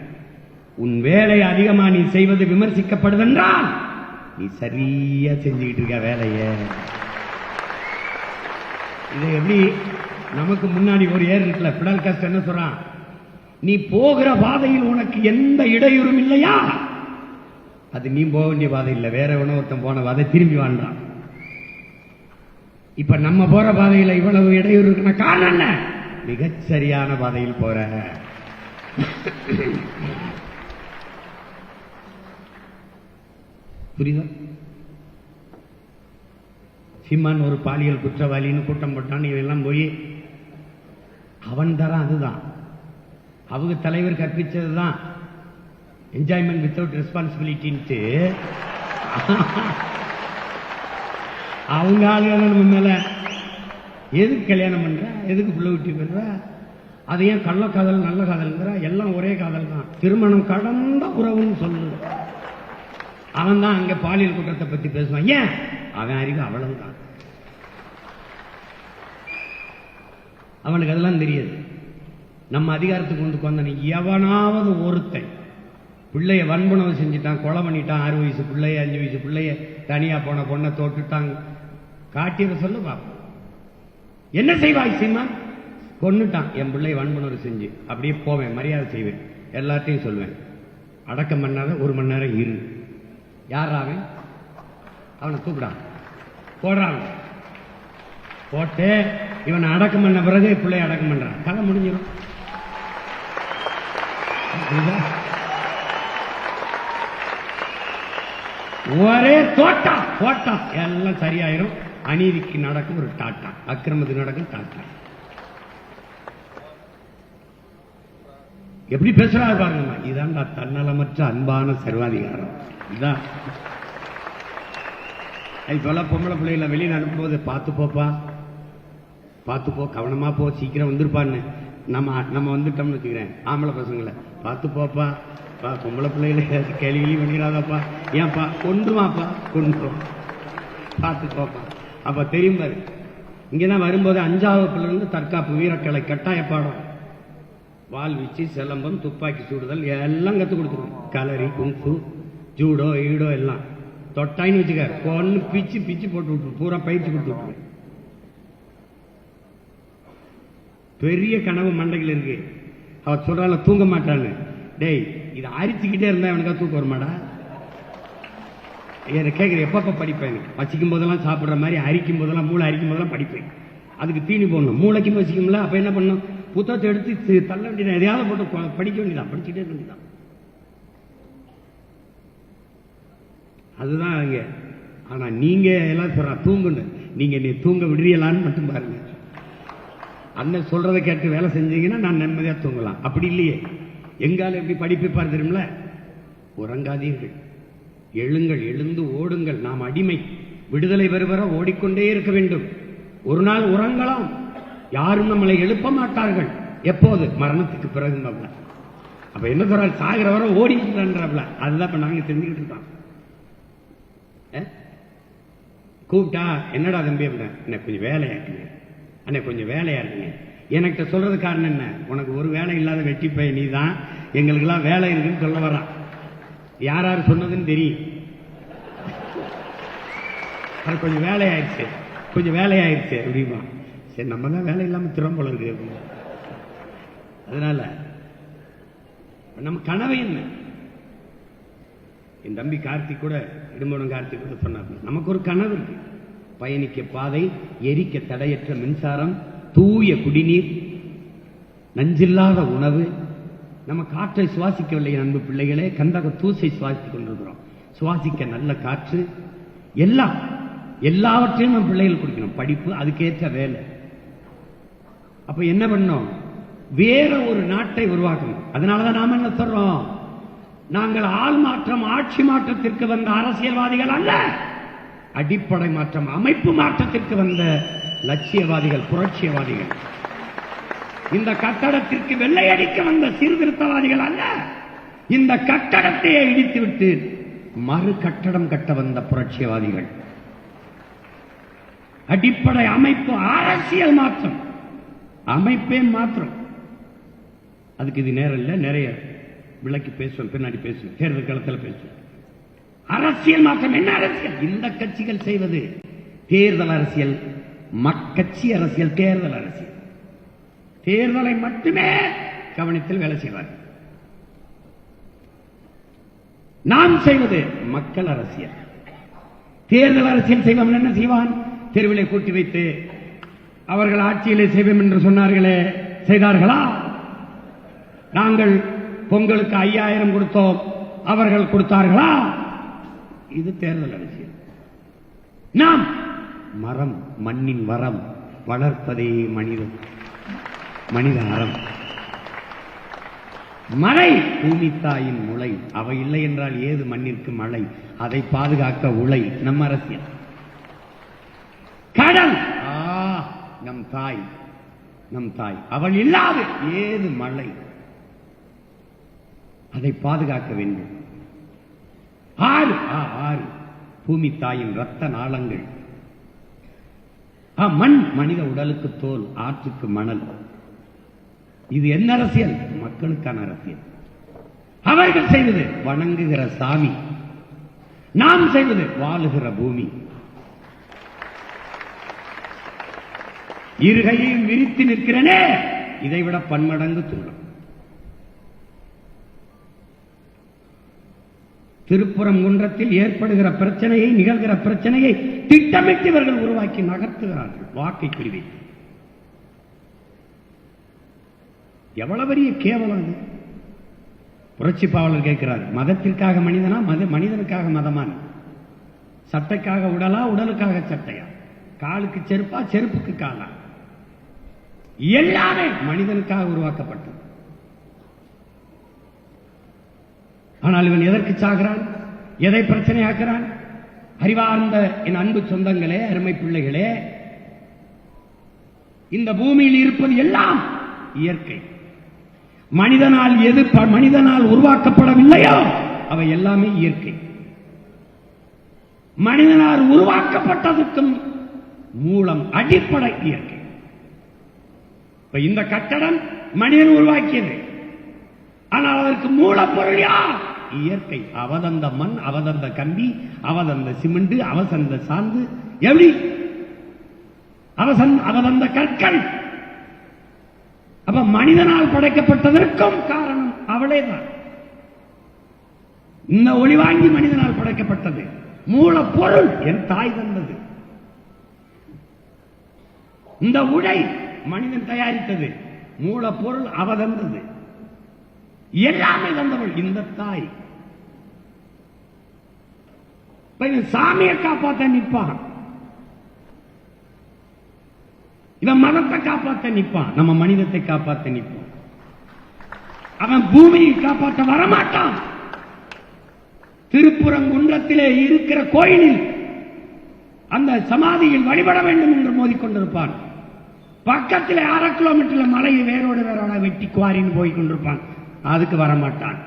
உன் வேலை அதிகமா நீ செய்வது விமர்சிக்கப்படுதென்றால் நீ சரியா செஞ்சுக்கிட்டு இருக்க வேலைய. இது எப்படி நமக்கு முன்னாடி ஒரு ஏர் இருக்குல்ல, பிடல் காஸ்ட் என்ன சொல்றான், நீ போகிற பாதையில் உனக்கு எந்த இடையூறும் இல்லையா, அது நீ போக வேண்டிய பாதை இல்லை, வேற ஒருத்தன் போன பாதை திரும்பி வாழ்றான். இப்ப நம்ம போற பாதையில இவ்வளவு இடையூறு இருக்குன்னா காரணம் என்ன? மிகச் சரியான பாதையில் போற. புரியுதா? சீமான் ஒரு பாலியல் குற்றவாளின்னு கூட்டம் போட்டான், இவெல்லாம் போய் அவன் தரான். அதுதான் அவங்க தலைவர் கற்பிச்சதுதான், என்ஜாய்மெண்ட் வித்தவுட் ரெஸ்பான்சிபிலிட்டின்ட்டு. அவங்க ஆளுங்க நம்ம மேல எதுக்கு கல்யாணம் பண்ற, எதுக்கு புள்ள ஊட்டி பெற, அது ஏன் கள்ள காதல் நல்ல காதல்ங்கிற, எல்லாம் ஒரே காதல் தான், திருமணம் கடந்த உறவுன்னு சொல்லுது. அவன் தான் அங்க பாலியல் குற்றத்தை பத்தி பேசுவான். ஏன்? அவன் அறிவு அவ்வளவுதான், அவனுக்கு அதெல்லாம் தெரியாது. நம்ம அதிகாரத்துக்கு வந்து கொண்டான எவனாவது ஒருத்தன் பிள்ளைய வன்புணவு செஞ்சுட்டான், கொலை பண்ணிட்டான், 6 வயசு பிள்ளைய 5 வயசு பிள்ளைய தனியா போன பொண்ணை தோட்டுட்டாங்க, காட்டியத சொல்லு பாப்போம். என்ன செய்வாய் சீமான்? கொன்னுட்டான், என் பிள்ளை வன்புணர்வு செஞ்சு, அப்படியே போவேன், மரியாதை செய்வேன், எல்லாத்தையும் சொல்வேன். அடக்கம் பண்ணாத 1 மணி நேரம் இரு. யார் அவன்? அவனை தூக்குடான், போடுறான். போட்டு இவனை அடக்கம் பண்ண பிறகு பிள்ளை அடக்கம் பண்றான், கதை முடிஞ்சிடும். ஒரே தோட்டா போட்டா எல்லாம் சரியாயிரும். அநீதிக்கு நடக்கும் ஒரு டாட்டா, அக்கிரமத்துக்கு நடக்கும் டாட்டா. எப்படி பேசுறாரு பாருங்க. இதான்டா தன்னலமற்ற அன்பான சர்வாதிகாரம். இதான் சொல்ல பொம்பளை பிள்ளைகளை வெளியில் அனுப்பும்போது பார்த்து போப்பா, பார்த்து போ, கவனமா போ, சீக்கிரம் வந்துருப்பான்னு. நம்ம வந்துட்டோம்னு வச்சுக்கிறேன், ஆம்பளை பசங்களை பார்த்து போப்பா, பொம்பளை பிள்ளைகளை கேள்வி பண்ணிடாதப்பா, ஏன்பா கொண்டுருவாப்பா, கொண்டுரும், பார்த்து போப்பா. அப்ப தெரியும் பாரு. இங்கதான் வரும்போது 5ஆம் வகுப்பிலிருந்து தற்காப்பு வீரக்கலை கட்டாய பாடம், வாள்வீச்சு, சிலம்பம், துப்பாக்கி சூடுதல் எல்லாம் கத்து கொடுத்துருவோம். கலரி, குங்ஃபு, ஜூடோ, ஈடோ எல்லாம் தொட்டாயின்னு வச்சுக்க, கொன்னு பிச்சு பிச்சு போட்டு விட்டு பூரா பயிற்சி கொடுத்து விட்டுருவேன். பெரிய கனவு மண்டைகள் இருக்கு. அவ சொல்றால தூங்க மாட்டான்னு. டேய், இதை அரிச்சுக்கிட்டே இருந்தா அவனுக்கா தூக்கம் வருமாடா? கேட்குற எப்பப்ப படிப்பேன்? வச்சிக்கும் போதெல்லாம் சாப்பிட்ற மாதிரி, அரிக்கும் போதெல்லாம், மூளை அரிக்கும் போதெல்லாம் படிப்பேன். அதுக்கு தீனி போடணும், மூளைக்கும் வச்சிக்கும்ல. அப்ப என்ன பண்ணணும்? புத்தகத்தை எடுத்து தள்ள வேண்டியதான், எதையாவது போட்டு படிக்க வேண்டியதான், படிச்சுட்டே இருக்க வேண்டியதான். அதுதான் அங்க. ஆனா நீங்க எல்லாம் சொல்ற தூங்குன்னு, நீங்க நீ தூங்க விடுறீங்களான்னு மட்டும் பாருங்க. அண்ணன் சொல்றதை கேட்டு வேலை செஞ்சீங்கன்னா நான் நிம்மதியா தூங்கலாம். அப்படி இல்லையே, எங்கால எப்படி படிப்பிப்பார் தெரியுமில்ல? உறங்காதீர்கள், எழுங்கள், எழுந்து ஓடுங்கள், நாம் அடிமை, விடுதலை பெறுவர ஓடிக்கொண்டே இருக்க வேண்டும். ஒரு நாள் உறங்கலாம், யாரும் நம்மளை எழுப்ப மாட்டார்கள். எப்போது? மரணத்துக்கு பிறகு. அப்ப என்ன சொல்ற? சாகிற வர ஓடிக்கிறான்ல. அதுதான் இப்ப நாங்க தெரிஞ்சுக்கிட்டு இருக்கோம். கூப்பிட்டா என்னடா தம்பி அப்படின்னா, எனக்கு கொஞ்சம் வேலையா இருக்குங்க, அண்ணே கொஞ்சம் வேலையா இருக்குங்க. எனக்கு சொல்றது காரணம் என்ன? உனக்கு ஒரு வேலை இல்லாத வெட்டி போய் நீ தான், எங்களுக்கெல்லாம் வேலை இருக்குன்னு சொல்ல வர்றான். யார் யார் சொன்னதுன்னு தெரியும். அது கொஞ்சம் வேலையாயிடுச்சு, கொஞ்சம் வேலையாயிடுச்சு அப்படிமா. சரி, நம்ம தான் வேலை இல்லாம திறம்போல இருக்கு அப்படின்னு. அதனால நம்ம கனவு என்ன? என் தம்பி கார்த்திக் கூட, இடும்பனம் கார்த்திக் கூட சொன்னார், நமக்கு ஒரு கனவு இருக்கு. பயணிக்க பாதை, எரிக்க தடையற்ற மின்சாரம், தூய குடிநீர், நஞ்சில்லாத உணவு, நம்ம காற்றை சுவாசிக்கவில்லை அன்பு பிள்ளைகளே, கந்தக தூசை சுவாசித்துக் கொண்டிருக்கிறோம். சுவாசிக்க நல்ல காற்று, எல்லாவற்றையும் நம்ம பிள்ளைகள் கொடுக்கணும். படிப்பு, அதுக்கேற்ற வேலை. அப்ப என்ன பண்ணோம்? வேற ஒரு நாட்டை உருவாக்கணும். அதனாலதான் நாம என்ன சொல்றோம்? நாங்கள் ஆள் மாற்றம், ஆட்சி மாற்றத்திற்கு வந்த அரசியல்வாதிகள் அல்ல, அடிப்படை மாற்றம், அமைப்பு மாற்றத்திற்கு வந்த லட்சியவாதிகள், புரட்சியவாதிகள். இந்த கட்டடத்திற்கு வெள்ளையடிக்க வந்த சீர்திருத்தவாதிகள் அல்ல, இந்த கட்டடத்தையே இடித்துவிட்டு மறு கட்டடம் கட்ட வந்த புரட்சியவாதிகள். அடிப்படை அமைப்பு, அரசியல் மாற்றம், அமைப்பே மாற்றம். அதுக்கு இது நேரம் இல்லை, நிறைய விளக்கி பேசுவோம், பின்னாடி பேசுவோம், தேர்தல் களத்தில் பேசுவோம். அரசியல் மாற்றம் என்ன அரசியல்? இந்த கட்சிகள் செய்வது தேர்தல் அரசியல், மக்கட்சி அரசியல், தேர்தல் அரசியல். தேர்தலை மட்டுமே கவனத்தில் வேலை செய்வார்கள். நாம் செய்வது மக்கள் அரசியல். தேர்தல் அரசியல் செய்வோம். என்ன செய்வான்? தெருவிலே கூட்டி வைத்து அவர்கள் ஆட்சியிலே செய்வோம் என்று சொன்னார்களே, செய்தார்களா? நாங்கள் பொங்கலுக்கு 5000 கொடுத்தோம், அவர்கள் கொடுத்தார்களா? இது தேர்தல் அரசியல். நாம் மரம், மண்ணின் வரம், வளர்ப்பதே மனித அறம். மழை பூமி தாயின் முளை, அவை இல்லை என்றால் ஏது மண்ணிற்கு மழை? அதை பாதுகாக்க உழை நம் அரசியல். கடல் நம் தாய், அவள் இல்லாது ஏது மழை? அதை பாதுகாக்க வேண்டும். ஆறு பூமி தாயின் ரத்த நாளங்கள். மண் மனித உடலுக்கு தோல், ஆற்றுக்கு மணல். இது என்ன அரசியல்? மக்களுக்கான அரசியல். அவர்கள் செய்வது வணங்குகிற சாமி, நாம் செய்வது வாழுகிற பூமி. இருகையும் விரித்து நிற்கிறனே, இதைவிட பன்மடங்கு துன்பம். திருப்புறம் குன்றத்தில் ஏற்படுகிற பிரச்சனையை, நிகழ்கிற பிரச்சனையை திட்டமிட்டு இவர்கள் உருவாக்கி நகர்த்துகிறார்கள் வாக்கை குறிவைத்து. எவ்வளவு பெரிய கேவலம் அது! புரட்சி பாவலர் கேட்கிறார், மதத்திற்காக மனிதனா, மனிதனுக்காக மதமான? சட்டைக்காக உடலா, உடலுக்காக சட்டையா? காலுக்கு செருப்பா, செருப்புக்கு காலா? எல்லாமே மனிதனுக்காக உருவாக்கப்பட்டது. ஆனால் இவன் எதற்கு சாகிறான்? எதை பிரச்சனையாக்குறான்? அறிவார்ந்த என் அன்பு சொந்தங்களே, அருமை பிள்ளைகளே, இந்த பூமியில் இருப்பது எல்லாம் இயற்கை. மனிதனால் எது மனிதனால் உருவாக்கப்படவில்லையோ அவை எல்லாமே இயற்கை. மனிதனால் உருவாக்கப்பட்டதுக்கும் மூலம், அடிப்படை இயற்கை. இந்த கட்டடம் மனிதன் உருவாக்கியது, ஆனால் அதற்கு மூலப்பொருள் யார்? இயற்கை. அவதந்த மண், அவதந்த கம்பி, அவதந்த சிமெண்ட், அவசந்த சாந்து, எப்படி அவதந்த கற்கள். அப்ப மனிதனால் படைக்கப்பட்டதற்கும் காரணம் அவளேதான். இந்த ஒளி வாங்கி மனிதனால் படைக்கப்பட்டது. மூலப்பொருள் என் தாய் தந்தது. இந்த உடை மனிதன் தயாரித்தது. மூலப்பொருள் அவ தந்தது. எல்லாமே தந்தவள் இந்த தாய். சாமியை காப்பாற்ற நிற்பான், இவன் மதத்தை காப்பாற்ற நிற்பான், நம்ம மனிதத்தை காப்பாற்ற நிற்பான். அவன் பூமியை காப்பாற்ற வரமாட்டான். திருப்புறங்குன்றத்திலே இருக்கிற கோயிலில் அந்த சமாதியில் வழிபட வேண்டும் என்று மோதிக்கொண்டிருப்பான். பக்கத்தில் 1/2 கிலோமீட்டர் மலையை வேரோடு வேரோட வெட்டி குவாரின்னு போய் கொண்டிருப்பான். அதுக்கு வரமாட்டான்.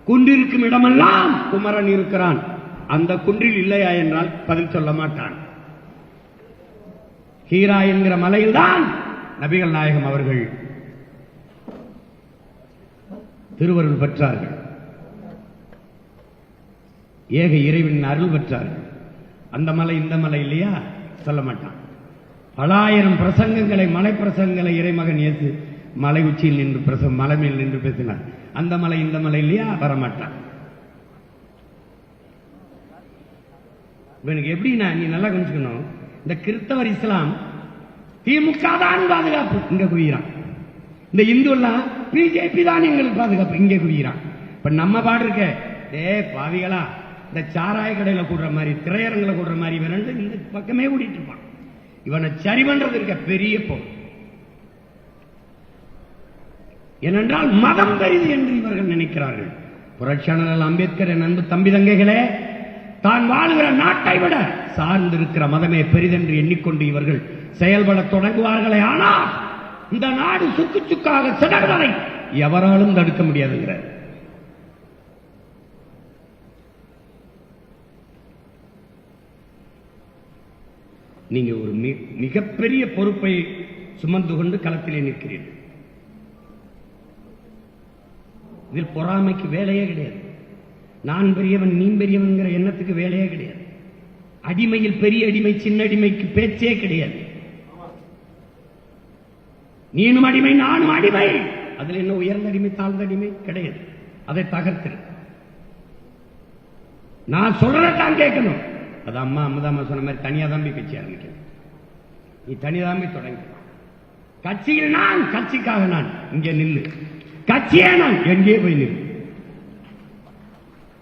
குன்றிருக்கும் இடமெல்லாம் குமரன் இருக்கிறான், அந்த குன்றில் இல்லையா என்றால் பதில் சொல்ல மாட்டான். ஹீரா என்கிற மலையில்தான் நபிகள் நாயகம் அவர்கள் திருவருள் பெற்றார்கள், ஏக இறைவனின் அருள் பெற்றார்கள். அந்த மலை இந்த மலை இல்லையா சொல்ல மாட்டான். பலாயிரம் பிரசங்கங்களை, மலை பிரசங்கங்களை இறைமகன் இயேசு மலை உச்சியில் நின்று மலை மேல் நின்று பேசினார். அந்த மலை இந்த மலை இல்லையா வரமாட்டான். இவனுக்கு எப்படின்னா, நீ நல்லா கொஞ்சிக்கணும், இந்த கிறிஸ்தவர் இஸ்லாம் திமுக தான் பாதுகாப்பு இங்க குவிகிறான். இந்த இந்து எல்லாம் பிஜேபி தான் எங்களுக்கு பாதுகாப்பு. இங்கே குடிக்கிறான். இப்ப நம்ம பாடு இருக்க பாவிகளா, இந்த சாராய கடையில கூடுற மாதிரி, திரையரங்கில கூடுற மாதிரி இவன் இந்த பக்கமே கூட்டிட்டு இருப்பான். இவனை சரி பண்றது இருக்க பெரிய பொருள். ஏனென்றால் மதம் பெரிது என்று இவர்கள் நினைக்கிறார்கள். புரட்சியாளர் அம்பேத்கர், என் அன்பு தம்பி தங்கைகளே, தான் வாழுகிற நாட்டை விட சார்ந்திருக்கிற மதமே பெரிதென்று எண்ணிக்கொண்டு இவர்கள் செயல்பட தொடங்குவார்களே, ஆனால் இந்த நாடு சுக்கு சுக்காக சிதறுவதை எவராலும் தடுக்க முடியாதுங்கிறார். நீங்க ஒரு மிகப்பெரிய பொறுப்பை சுமந்து கொண்டு களத்திலே நிற்கிறீர்கள். இதில் பொறாமைக்கு வேலையே கிடையாது. நான் பெரியவன் நீ பெரியவன்கிற எண்ணத்துக்கு வேலையே கிடையாது. அடிமையில் பெரிய அடிமை சின்ன அடிமைக்கு பேச்சே கிடையாது. நீனும் அடிமை நானும் அடிமை, அதுல என்ன உயர்ந்த அடிமை தாழ்ந்த அடிமை கிடையாது. அதை தகர்த்து நான் சொல்றதான் கேட்கணும். அது அம்மா அம்மதாமா சொன்ன மாதிரி தனியா தாம்பி கட்சி ஆரம்பிக்கணும். நீ தனியாதாம்பி தொடங்க. கட்சியில் நான், கட்சிக்காக நான், இங்கே நில்லு. கட்சியே நான், எங்கே போய் நில்லு.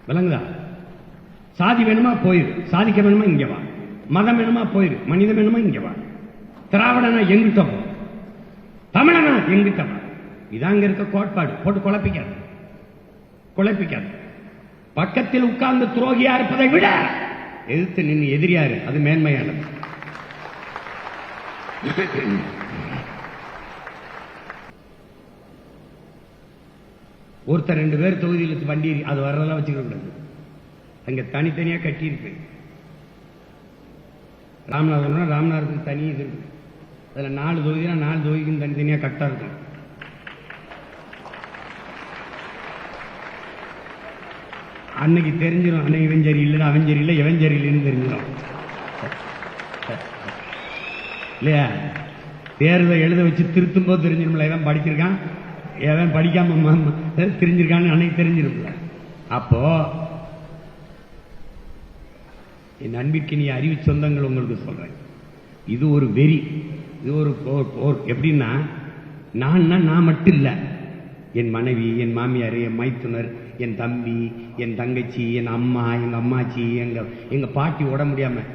விளங்குதா? சாதி வேணுமா போயிரு, சாதிக்க வேணுமா இங்க வா. மதம் வேணுமா போயிரு, மனிதம் வேணுமா இங்க வா. திராவிடனா எங்கிட்ட போ, தமிழனா எங்கிட்ட வா. இதாங்க இருக்க கோட்பாடு. போட்டு குழப்பிக்காது, குழப்பிக்காது. பக்கத்தில் உட்கார்ந்து துரோகியா இருப்பதை விட எதிர்த்து நின்று எதிரியாரு, அது மேன்மையானது. ஒருத்தர் 2 பேர் தொகுதியில் வண்டி அது வர்றதெல்லாம் வச்சுக்க கூடாது. அங்க தனித்தனியா கட்டி இருக்கு. ராமநாதபுரம் ராமநாதபுரத்துக்கு தனி இது இருக்கு. அதுல 4 தொகுதினா 4 தொகுதிக்கும் தனித்தனியா கட்டா இருக்கும். அன்னைக்கு தெரிஞ்சிடும், அன்னைக்கு இவன் சரி இல்லை, அவன் சரி இல்லை, எவன் சரி இல்லைன்னு தெரிஞ்சிடும் இல்லையா? தேர்தல் எழுத வச்சு திருத்தும் போது தெரிஞ்சிருமில்ல, எவன் படிச்சிருக்கான் எவன் படிக்காம தெரிஞ்சிருக்கான்னு அன்னைக்கு தெரிஞ்சிருமில்ல. அப்போ என் அன்பிற்கு நீ அறிவு சொந்தங்கள் உங்களுக்கு சொல்றேன், இது ஒரு வெறி, இது ஒரு போர். எப்படின்னா, நான் மட்டும் இல்ல, என் மனைவி, என் மாமியார், என் மைத்துனர், என் தம்பி, என் தங்கச்சி, என் அம்மா, எங்க அம்மாச்சி, எங்க பாட்டி உட முடியாம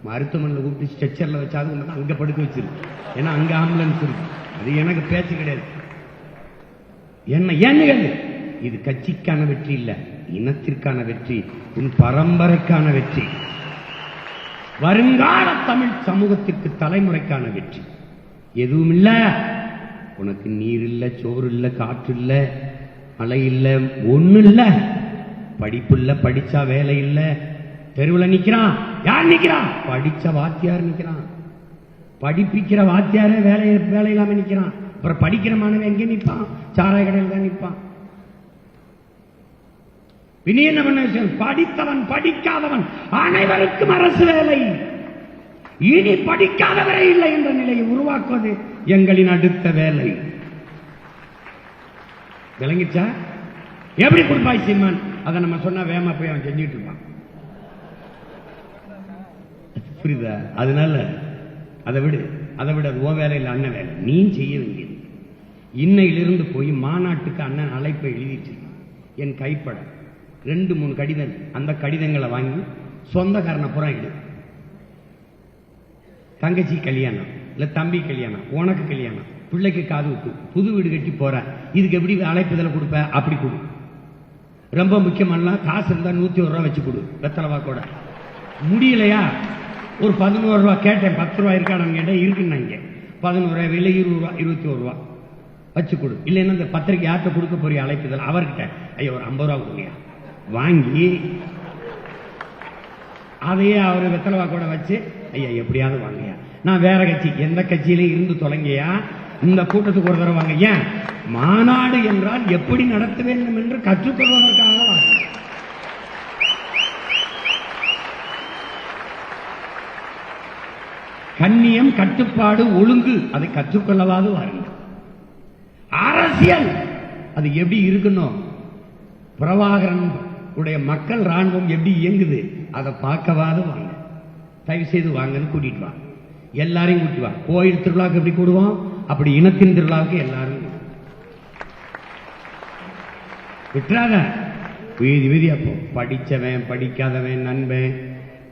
மருத்துவமனையில் கூப்பிட்டு ஸ்ட்ரெச்சர்ல வச்சாது அங்க படுக்க வச்சிருக்கு. ஏன்னா அங்க ஆம்புலன்ஸ் இருக்கு. அது எனக்கு பேச்சு கிடையாது. என்ன இது கட்சிக்கான வெற்றி இல்ல, இனத்திற்கான வெற்றி, உன் பரம்பரைக்கான வெற்றி, வருங்கால தமிழ் சமூகத்திற்கு தலைமுறைக்கான வெற்றி. எதுவும் இல்ல, உனக்கு நீர் இல்ல, சோறு இல்ல, காற்று இல்ல, மழை இல்ல, ஒண்ணு இல்ல, படிப்பு இல்ல, படிச்சா வேலை இல்ல, தெருவில் நிக்கிறான். யார் நிக்கிறான்? படிச்ச வாத்தியார் நிக்கிறான். படிப்பிக்கிற வாத்தியாரே வேலை இல்லாம நிக்கிறான். அப்புறம் படிக்கிற மாணவன் எங்க நிற்பான்? சாராய கடையில் தான் நிற்பான். இனி என்ன பண்ண விஷயம்? படித்தவன் படிக்காதவன் அனைவருக்கும் அரசு வேலை. இனி படிக்காதவரே இல்லை என்ற நிலையை உருவாக்குவது எங்களின் அடுத்த வேலை. விளங்கிச்சா? எப்படி கொடுப்பாய் சீமான்? அதை நம்ம சொன்னா வேமா போய் அவன் செஞ்சுட்டு இருப்பான். புரியுதா? அதனால அதை விட அது ஓ வேலை இல்லை, அண்ணன் வேலை. நீ செய்ய வேண்டியது, இன்னையிலிருந்து போய் மாநாட்டுக்கு அண்ணன் அழைப்பை எழுதிட்டு என் கைப்பட 2-3 கடிதம், அந்த கடிதங்களை வாங்கி சொந்தக்காரனை புறா இடு. தங்கச்சி கல்யாணம் இல்ல தம்பி கல்யாணம், உனக்கு கல்யாணம், பிள்ளைக்கு காது விட்டு, புது வீடு கட்டி போற, இதுக்கு எப்படி அழைப்புதல கொடுப்ப? அப்படி கொடு. ரொம்ப முக்கியமான காசு இருந்தா 101 ரூபா வச்சு கொடு, வெத்தலவா கூட. முடியலையா? ஒரு 11 ரூபா கேட்டேன், 10 ரூபா இருக்கானு கேட்டேன், இருக்குன்னு இங்க 11 ரூபாய், 20 ரூபா, 21 ரூபா வச்சு கொடு. இல்லைன்னா இந்த பத்திரிக்கை யார்கிட்ட கொடுக்க போறிய அழைப்புதல்? அவர்கிட்ட. ஐயா ஒரு 50 ரூபா கொடுங்க வாங்கி, அதையே அவரு வெத்தலவா கூட வச்சு, ஐயா எப்படியாவது வாங்கயா, நான் வேற கட்சி, எந்த கட்சியிலே இருந்து தொலைங்கயா, இந்த கூட்டத்துக்கு ஒரு தடவை வாங்க. ஏன்? மாநாடு என்றால் எப்படி நடத்த வேண்டும் என்று கற்றுக்கொள்வதற்காக வாங்க. கண்ணியம், கட்டுப்பாடு, ஒழுங்கு, அதை கற்றுக்கொள்ளவாது வாருங்கள். அரசியல் அது எப்படி இருக்கணும், பிரபாகரன் உடைய மக்கள் ராணுவம் எப்படி இயங்குது, அதை பார்க்கவாது வாங்க. தயவு செய்து வாங்கன்னு கூட்டிட்டு வா, எல்லாரையும் கூட்டி வா. கோயில் திருவிழாவுக்கு எப்படி கூடுவோம், அப்படி இனத்தின் திருவிழாவுக்கு எல்லாரும். விட்டுறாத. வீதி வீதி அப்போ படிச்சவன் படிக்காதவன் நண்பன்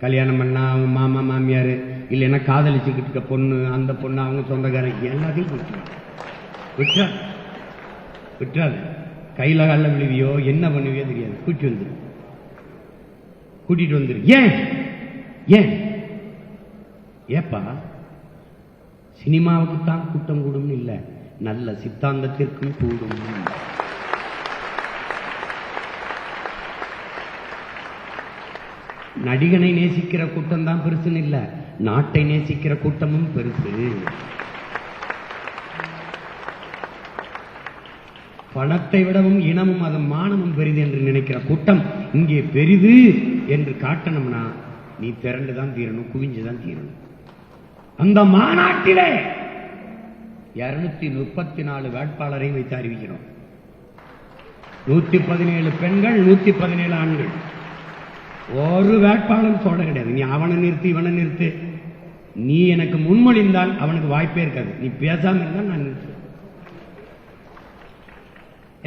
கல்யாணம் பண்ணா அவங்க மாமா மாமியார் இல்லைன்னா காதலிச்சுக்கிட்டு இருக்க பொண்ணு அந்த பொண்ணு அவங்க சொந்தக்காரங்க எல்லாத்தையும் விட்டுறாது விட்டுறாது. கையில கால விழுவியோ என்ன பண்ணுவியோ தெரியாது. கூட்டிட்டு வந்துரு. ஏன் ஏன் ஏப்பா சினிமாவுக்கு தான் கூட்டம் கூடும் இல்ல, நல்ல சித்தாந்தத்திற்கும் கூடும். நடிகனை நேசிக்கிற கூட்டம் தான் பெருசுன்னு இல்ல, நாட்டை நேசிக்கிற கூட்டமும் பெருசு. பணத்தை விடவும் இனமும் அதன் மானமும் பெரிது என்று நினைக்கிற கூட்டம் இங்கே பெரிது என்று காட்டணும்னா நீ திரண்டுதான் தீரணும், குவிஞ்சுதான் தீரணும். அந்த மாநாட்டிலே 234 வேட்பாளரை வைத்து அறிவிக்கிறோம். 117 பெண்கள், 117 ஆண்கள். ஒரு வேட்பாளர் சொல்ல கிடையாது. நீ அவனை நிறுத்து இவனை நிறுத்து, நீ எனக்கு முன்மொழிந்தால் அவனுக்கு வாய்ப்பே இருக்காது. நீ பேசாம இருந்தால் நான் நிறுத்து.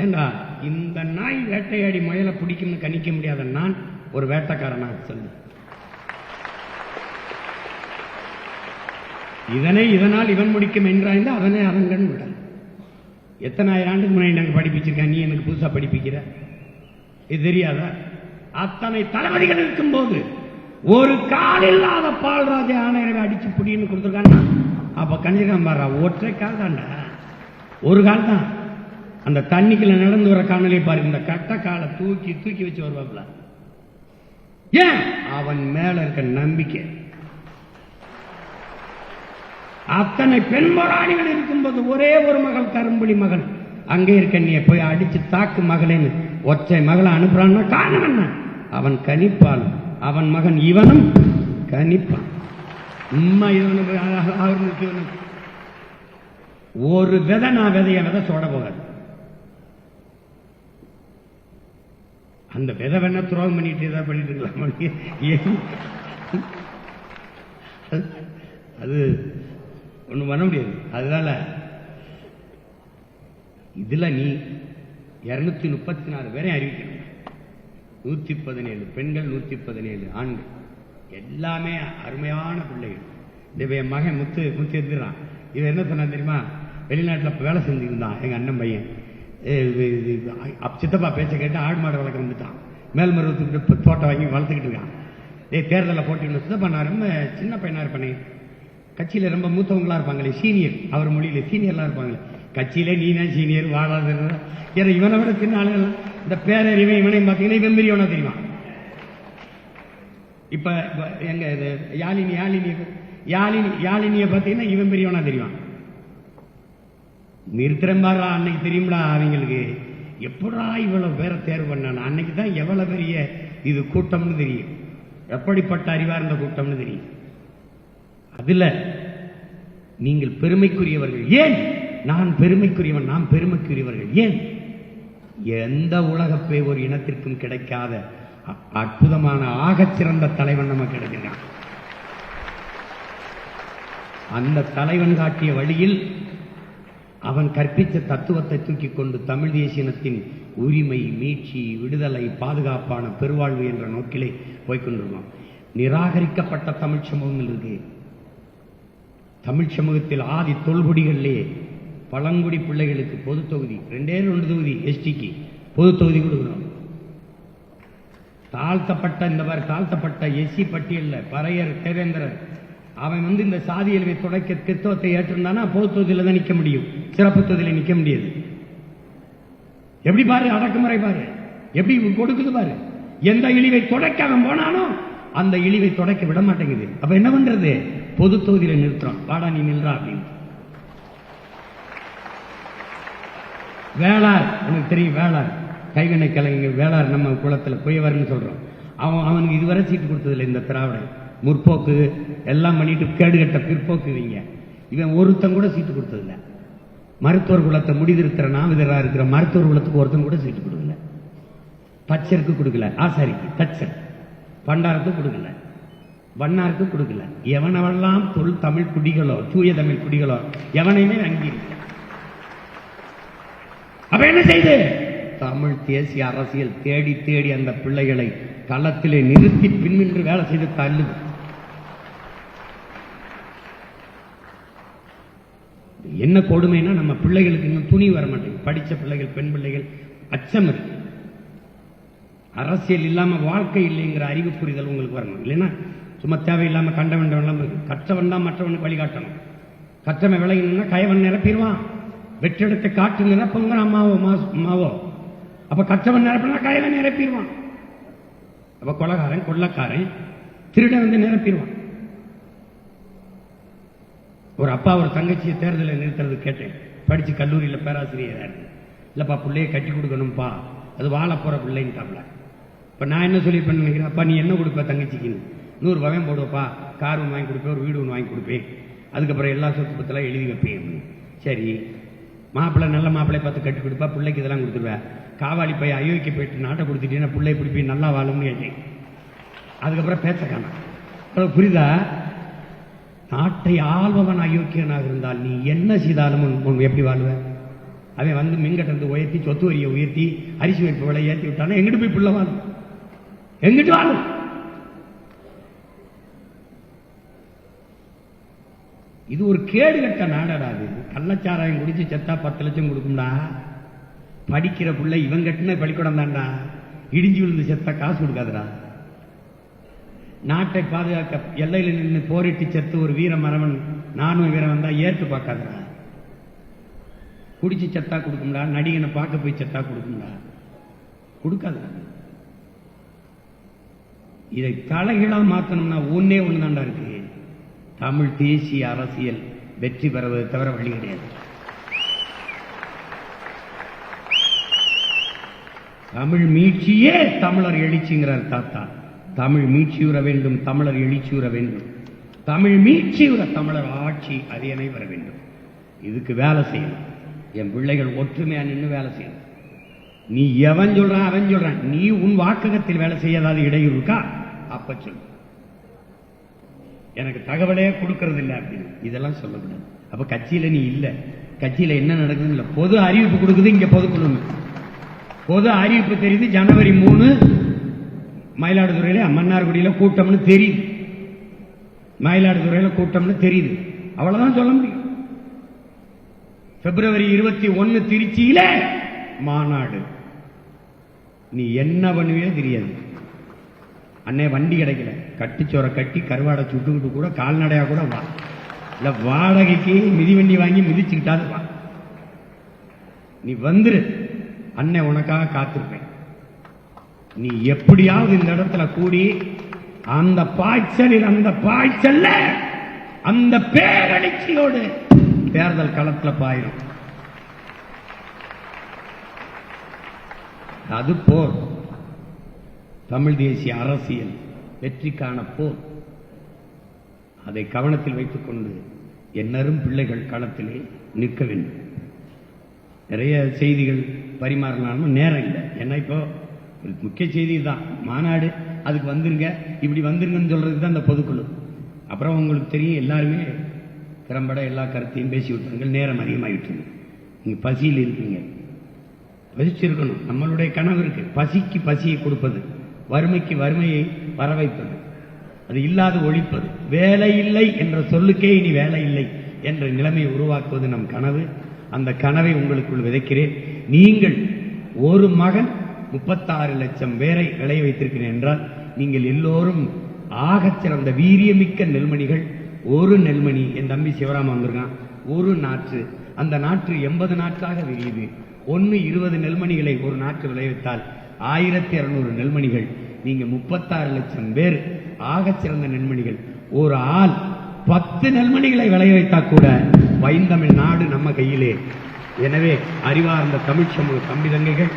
ஏண்டா இந்த நாய் வேட்டையாடி முயலை பிடிக்கும்னு கணிக்க முடியாத நான் ஒரு வேட்டைக்காரனாக சொல்லு. இதனால் இவன் முடிக்கும் என்றாய்ந்து அதனை அதன் விட. எத்தனை ஆயிரம் ஆண்டுக்கு முன்னாடி நாங்கள் படிப்பிச்சிருக்கேன், நீ எனக்கு புதுசா படிப்பிக்கிற? இது தெரியாதா? அத்தனை தளபதிகள் இருக்கும் போது ஒரு கால் இல்லாத பால்ராஜ ஆணையரை அடிச்சு புடின்னு கொடுத்துருக்காங்க. அப்ப கஞ்சிகாம் பாரா ஒற்றை கால் தான்டா, ஒரு கால் தான். அந்த தண்ணிக்குள்ள நடந்து வர காணொலி பாருங்க, இந்த கட்ட காலை தூக்கி தூக்கி வச்சு வருவாப்ல. ஏன்? அவன் மேல இருக்க நம்பிக்கை. அத்தனை பெண் போராளிகள் இருக்கும்போது ஒரே ஒரு மகள், கரும்புலி மகள், அங்கே இருக்க நீ போய் அடிச்சு தாக்கு மகளேன்னு ஒற்றை மகளை அனுப்புறான்னா காரணம் என்ன? அவன் கணிப்பான். அவன் மகன் இவனும் கணிப்பான். ஒரு விதை நான் விதை சோட போகாது. அந்த விதை வேணா துரோகம் பண்ணிட்டு ஏதாவது பண்ணிட்டு இருக்கலாம். அது ஒண்ணும் பண்ண முடியாது. அதனால இதுல நீ 234 பேரை அறிவிக்கணும். 117 பெண்கள், 117 ஆண்கள், எல்லாமே அருமையான பிள்ளைகள். இந்த என் மகன் முத்து எடுத்துறான். இவன் என்ன சொன்னா தெரியுமா? வெளிநாட்டில் வேலை செஞ்சுருந்தான் எங்க அண்ணன் பையன். சித்தப்பா பேச்ச கேட்டு ஆடு மாடு வளர்க்க வந்துட்டான். மேல்மருவத்துக்கு தோட்டம் வாங்கி வளர்த்துக்கிட்டு இருக்கான். தேர்தலில் போட்டி சித்தப்பா நான் ரொம்ப சின்ன பையனா இருப்பேனே, கட்சியில ரொம்ப மூத்தவங்களா இருப்பாங்களே, சீனியர், அவர் மொழியில சீனியர்லாம் இருப்பாங்களே, கட்சியில நீ தான் சீனியர் வாழாத. ஏன்னா இவனை விட சின்ன ஆளுகள் இந்த பேரறிவை இவனையும் பார்த்தீங்கன்னா இவன் பெரியவனா தெரியுமா? இப்ப எங்க யாழினிய பார்த்தீங்கன்னா இவன் பெரியவனா தெரியுமா? நிறுத்திரம்பாரா அன்னைக்கு தெரியும்டா அவங்களுக்கு எப்படா இவ்வளவு பேரை தேர்வு பண்ணான். அன்னைக்கு தான் எவ்வளவு பெரிய இது கூட்டம்னு தெரியும், எப்படிப்பட்ட அறிவார்ந்த கூட்டம்னு தெரியும். அதுல நீங்கள் பெருமைக்குரியவர்கள். ஏன் நான் பெருமைக்குரியவன்? நாம் பெருமைக்குரியவர்கள். ஏன்? எந்த உலகப்பே ஒரு இனத்திற்கும் கிடைக்காத அற்புதமான ஆகச் சிறந்த தலைவன் நமக்கு கிடைக்கிறான். அந்த தலைவன் காட்டிய வழியில் அவன் கற்பித்த தத்துவத்தை தூக்கி கொண்டு தமிழ் தேசியத்தின் உரிமை, மீட்சி, விடுதலை, பாதுகாப்பான பெருவாழ்வு என்ற நோக்கிலே போய்கொண்டிருக்கோம். நிராகரிக்கப்பட்ட தமிழ் சமூகங்கள் இருக்கு. தமிழ் சமூகத்தில் ஆதி தொல்குடிகளிலே பழங்குடி பிள்ளைகளுக்கு பொது தொகுதி 2 தொகுதி, எஸ்டிக்கு பொது தொகுதி கொடுக்கிறோம். தாழ்த்தப்பட்ட எஸ்சி பட்டியல்ல பறையர், தேவேந்திரர், அவன் இந்த சாதியல்வை தொடக்க கிறிஸ்தவத்தை ஏற்றிருந்தானா பொது தொகுதியில தான் நிக்க முடியும், சிறப்பு தொகுதியில நிக்க முடியாது. எப்படி பாரு அடக்குமுறை, பாரு எப்படி கொடுக்குது பாரு. எந்த இழிவை தொடக்க அவன் போனானோ அந்த இழிவை தொடக்க விட மாட்டேங்குது. அப்ப என்ன பண்றது? பொது தொகுதியில நிறுத்துறான். வாடா நீ நில்றா அப்படின்னு. வேளார், உனக்கு தெரியும் வேளார், கைவினை கலைஞர் வேளார், நம்ம குளத்துல குயவர்னு சொல்றோம். அவனுக்கு இதுவரை சீட்டு கொடுத்ததில்லை. இந்த திராவிடன் முற்போக்கு எல்லாம் பண்ணிட்டு கேடுகட்ட பிற்போக்குவீங்க. இவன் ஒருத்தன் கூட சீட்டு கொடுத்ததில்லை. மருத்துவர் குலத்தை முடிதிருக்கிற நாவிதரா இருக்கிற மருத்துவர் குலத்துக்கு ஒருத்தன் கூட சீட்டு கொடுக்கல. தச்சருக்கு கொடுக்கல, ஆசாரிக்கு, தச்சர், பண்டாரத்துக்கு கொடுக்கல, வண்ணாருக்கு கொடுக்கல. எவனவெல்லாம் தமிழ் குடிகளோ, தூய தமிழ் குடிகளோ எவனையுமே அங்கீகரிக்க. அப்ப என்ன செய்து தமிழ் தேசிய அரசியல் தேடி தேடி அந்த பிள்ளைகளை களத்திலே நிறுத்தி பின்னின்று வேலை செய்து தள்ளுது. என்ன கொடுமைன்னா நம்ம பிள்ளைகளுக்கு இன்னும் துணி வர மாட்டேங்குது. படிச்ச பிள்ளைகள், பெண் பிள்ளைகள் அச்சம் இருக்கு. அரசியல் இல்லாம வாழ்க்கை இல்லைங்கிற அறிவு புரிதல் உங்களுக்கு வரணும். இல்லைன்னா சும்மா தேவையில்லாம கண்ட வேண்டவெல்லாம் இருக்கு. கற்றவன் தான் மற்றவனுக்கு வழிகாட்டணும். கற்றவன் விளையணும்னா கயவன் நிரப்பிடுவான். வெற்றிடத்தை காட்டு நிரப்புங்கிற அம்மாவோ. அப்ப கற்றவன் நிரப்பினா கயவன் நிரப்பிடுவான். அப்ப கொலைகாரன், கொள்ளக்காரன், திருடன் வந்து நிரப்பிடுவான். ஒரு அப்பா ஒரு தங்கச்சியை தேர்தலில் நிறுத்துறது கேட்டேன். படிச்சு கல்லூரியில் பேராசிரியராக இருக்கு. இல்லப்பா பிள்ளைய கட்டி கொடுக்கணும்ப்பா, அது வாழ போற பிள்ளைன்னு. இப்ப நான் என்ன சொல்லி நினைக்கிறேன், அப்பா நீ என்ன கொடுப்ப தங்கச்சிக்கு? 100 ரூபாயும் போடுவப்பா, கார் ஒன்று வாங்கி கொடுப்பேன், ஒரு வீடு ஒன்று வாங்கி கொடுப்பேன், அதுக்கப்புறம் எல்லா சொத்து பத்தெல்லாம் எழுதி வைப்பேன். சரி, மாப்பிள்ளை நல்ல மாப்பிள்ளை பார்த்து கட்டி கொடுப்பா, பிள்ளைக்கு இதெல்லாம் கொடுத்துருவேன். காவாலி போய் அயோக்கிய போயிட்டு நாட்டை கொடுத்துட்டீங்கன்னா பிள்ளை பிடிப்பி நல்லா வாழும்னு கேட்டேன். அதுக்கப்புறம் பேச்ச காணோம். புரியுதா? நாட்டை ஆள்பவன் அயோக்கியனாக இருந்தால் நீ என்ன செய்தாலும் எப்படி வாழ்வ? அவன் வந்து மின்கட்டத்தை உயர்த்தி, சொத்து வரியை உயர்த்தி, அரிசி வைப்பு விலை ஏற்றி விட்டானா எங்கிட்டு போய் பிள்ளை வாழும்? எங்கிட்டு வாழும்? இது ஒரு கேடு கட்ட நாடாது. கள்ளச்சாராயம் குடிச்சு செத்தா 10 லட்சம் கொடுக்கும்டா. படிக்கிற பிள்ளை இவன் கட்டின பள்ளிக்கூடம் தான்டா. இடிஞ்சு விழுந்து செத்தா காசு கொடுக்காதுடா. நாட்டை பாதுகாக்க எல்லையில் நின்று போரிட்டு செத்து ஒரு வீர மரவன், நானும் வீரவன் தான் ஏற்று பார்க்காதடா. குடிச்சு செத்தா கொடுக்கும்டா. நடிகனை பார்க்க போய் செத்தா கொடுக்கும்டா. கொடுக்காதுடா. இதை தலைகீழா மாத்தணும்னா ஒன்னே ஒண்ணுதான்டா இருக்கு. தமிழ் தேசிய அரசியல் வெற்றி பெறுவது தவிர வழி கிடையாது. தமிழ் மீட்சியே தமிழர் எழுச்சிங்கிறார் தாத்தா. தமிழ் மீட்சியுற வேண்டும், தமிழர் எழுச்சியுற வேண்டும். தமிழ் மீட்சியுற தமிழர் ஆட்சி அரியணை வர வேண்டும். இதுக்கு வேலை செய்யணும். என் பிள்ளைகள் ஒற்றுமையா நின்று வேலை செய்யணும். நீ எவன் சொல்றான் அவன் சொல்றான், நீ உன் வாக்ககத்தில் வேலை செய்யாத இடையூறு இருக்கா? அப்ப சொல்லு, எனக்கு தகவலே கொடுக்கறது இல்லை அப்படின்னு இதெல்லாம் சொல்லக்கூடாது. அப்ப கட்சியில நீ இல்ல, கட்சியில என்ன நடக்குதுன்னு இல்ல. பொது அறிவிப்பு கொடுக்குது இங்க பொதுக்குழு. பொது அறிவிப்பு தெரியுது. ஜனவரி 3 மயிலாடுதுறையில மன்னார்குடியில கூட்டம்னு தெரியுது. மயிலாடுதுறையில கூட்டம்னு தெரியுது. அவ்வளவுதான் சொல்ல முடியும். பிப்ரவரி 21 திருச்சியில மாநாடு. நீ என்ன பண்ணுவே தெரியாது. அன்னை வண்டி கிடைக்கல, கட்டிச்சோரை கட்டி கருவாடை சுட்டுக்கிட்டு கூட கால்நடையா கூட வா, இல்ல வாடகைக்கு மிதிவண்டி வாங்கி மிதிச்சுக்கிட்டாது வா. நீ வந்துரு, அன்னை உனக்காக காத்திருப்பேன். நீ எப்படியாவது இந்த இடத்துல கூடி அந்த பாய்ச்சலில், அந்த பாய்ச்சல்ல அந்த பேரழிச்சியோடு தேர்தல் களத்தில் பாயும். அது போர். தமிழ் தேசிய அரசியல் வெற்றிக்கான போர். அதை கவனத்தில் வைத்துக் கொண்டு என்னரும் பிள்ளைகள் களத்திலே நிற்க வேண்டும். நிறைய செய்திகள் பரிமாறலாம்னு நேரம் இல்லை. ஏன்னா இப்போ முக்கிய செய்தி தான் மாநாடு. அதுக்கு வந்துருங்க, இப்படி வந்துருங்கன்னு சொல்றதுக்கு தான் அந்த பொதுக்குழு. அப்புறம் உங்களுக்கு தெரியும், எல்லாருமே திறம்பட எல்லா கருத்தையும் பேசி விட்டுருங்கள். நேரம் அதிகமாகிட்டு நீங்க பசியில் இருக்கீங்க. பசிச்சிருக்கணும். நம்மளுடைய கனவு இருக்கு, பசிக்கு பசியை கொடுப்பது, வறுமைக்கு வறுமையை வர வைப்பது, அது இல்லாது ஒழிப்பது. வேலை இல்லை என்ற சொல்லுக்கே இனி வேலை இல்லை என்ற நிலைமையை உருவாக்குவது நம் கனவு. அந்த கனவை உங்களுக்குள் விதைக்கிறேன். நீங்கள் ஒரு மகன் 36 லட்சம் பேரை விளைய வைத்திருக்கிறேன் என்றால் நீங்கள் எல்லோரும் ஆகச் சிறந்த வீரியமிக்க நெல்மணிகள். ஒரு நெல்மணி, என் தம்பி சிவராம வந்திருக்கான், ஒரு நாற்று, அந்த நாற்று 80 நாற்றாக விரியுது. 20 நெல்மணிகளை ஒரு நாற்று விளைவித்தால் 1200 நெல்மணிகள். நீங்க 36 லட்சம் பேர் ஆகச் சிறந்த நெல்மணிகள். ஒரு ஆள் 10 நெல்மணிகளை விளைய வைத்தா கூட வைந்தமிழ் நாடு நம்ம கையிலே. எனவே அறிவார்ந்த தமிழ் சமூக தம்பி தங்கைகள்,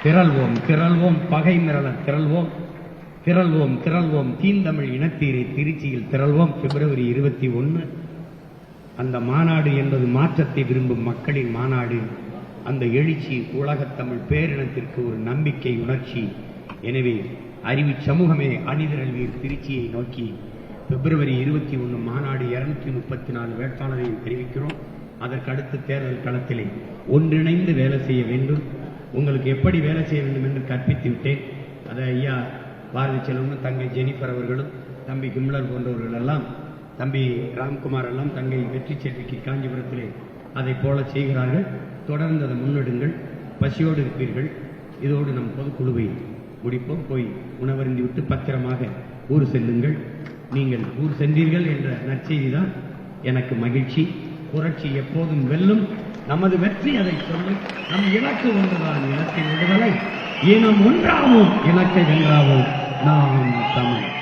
திரள்வோம் திரள்வோம், பகை மிரள திரள்வோம், திரள்வோம் திரள்வோம், தீந்தமிழ் இனத்தீரை திருச்சியில் திரள்வோம். பிப்ரவரி 21 அந்த மாநாடு என்பது மாற்றத்தை விரும்பும் மக்களின் மாநாடு. அந்த எழுச்சி உலகத்தமிழ் பேரினத்திற்கு ஒரு நம்பிக்கை, உணர்ச்சி. எனவே அறிவு சமூகமே அணிதிரள்வீர் திருச்சியை நோக்கி. பிப்ரவரி 21 மாநாடு 234 வேட்பாளரையும் தெரிவிக்கிறோம். அதற்கடுத்து தேர்தல் களத்திலே ஒன்றிணைந்து வேலை செய்ய வேண்டும். உங்களுக்கு எப்படி வேலை செய்ய வேண்டும் என்று கற்பித்து விட்டேன். அதை ஐயா பாரதி செல்வமும் தங்கை ஜெனிஃபர் அவர்களும் தம்பி கிம்லர் போன்றவர்கள் எல்லாம், தம்பி ராம்குமார் எல்லாம் தங்கை வெற்றி செல்விக்கு காஞ்சிபுரத்திலே அதை போல செய்கிறார்கள். தொடர்ந்து அதை முன்னெடுங்கள். பசியோடு இருப்பீர்கள். இதோடு நம் பொதுக்குழுவை முடிப்போம். போய் உணவருந்தி விட்டு பத்திரமாக ஊர் செல்லுங்கள். நீங்கள் ஊர் சென்றீர்கள் என்ற நற்செய்தி தான் எனக்கு மகிழ்ச்சி. புரட்சி எப்போதும் வெல்லும். நமது வெற்றி அதை சொல்லும். நம் இலக்கு ஒன்றுதான், இலக்கை விடுதலை. இனம் ஒன்றாவோம், இலக்கை வென்றாவோம். நாம் தமிழ்.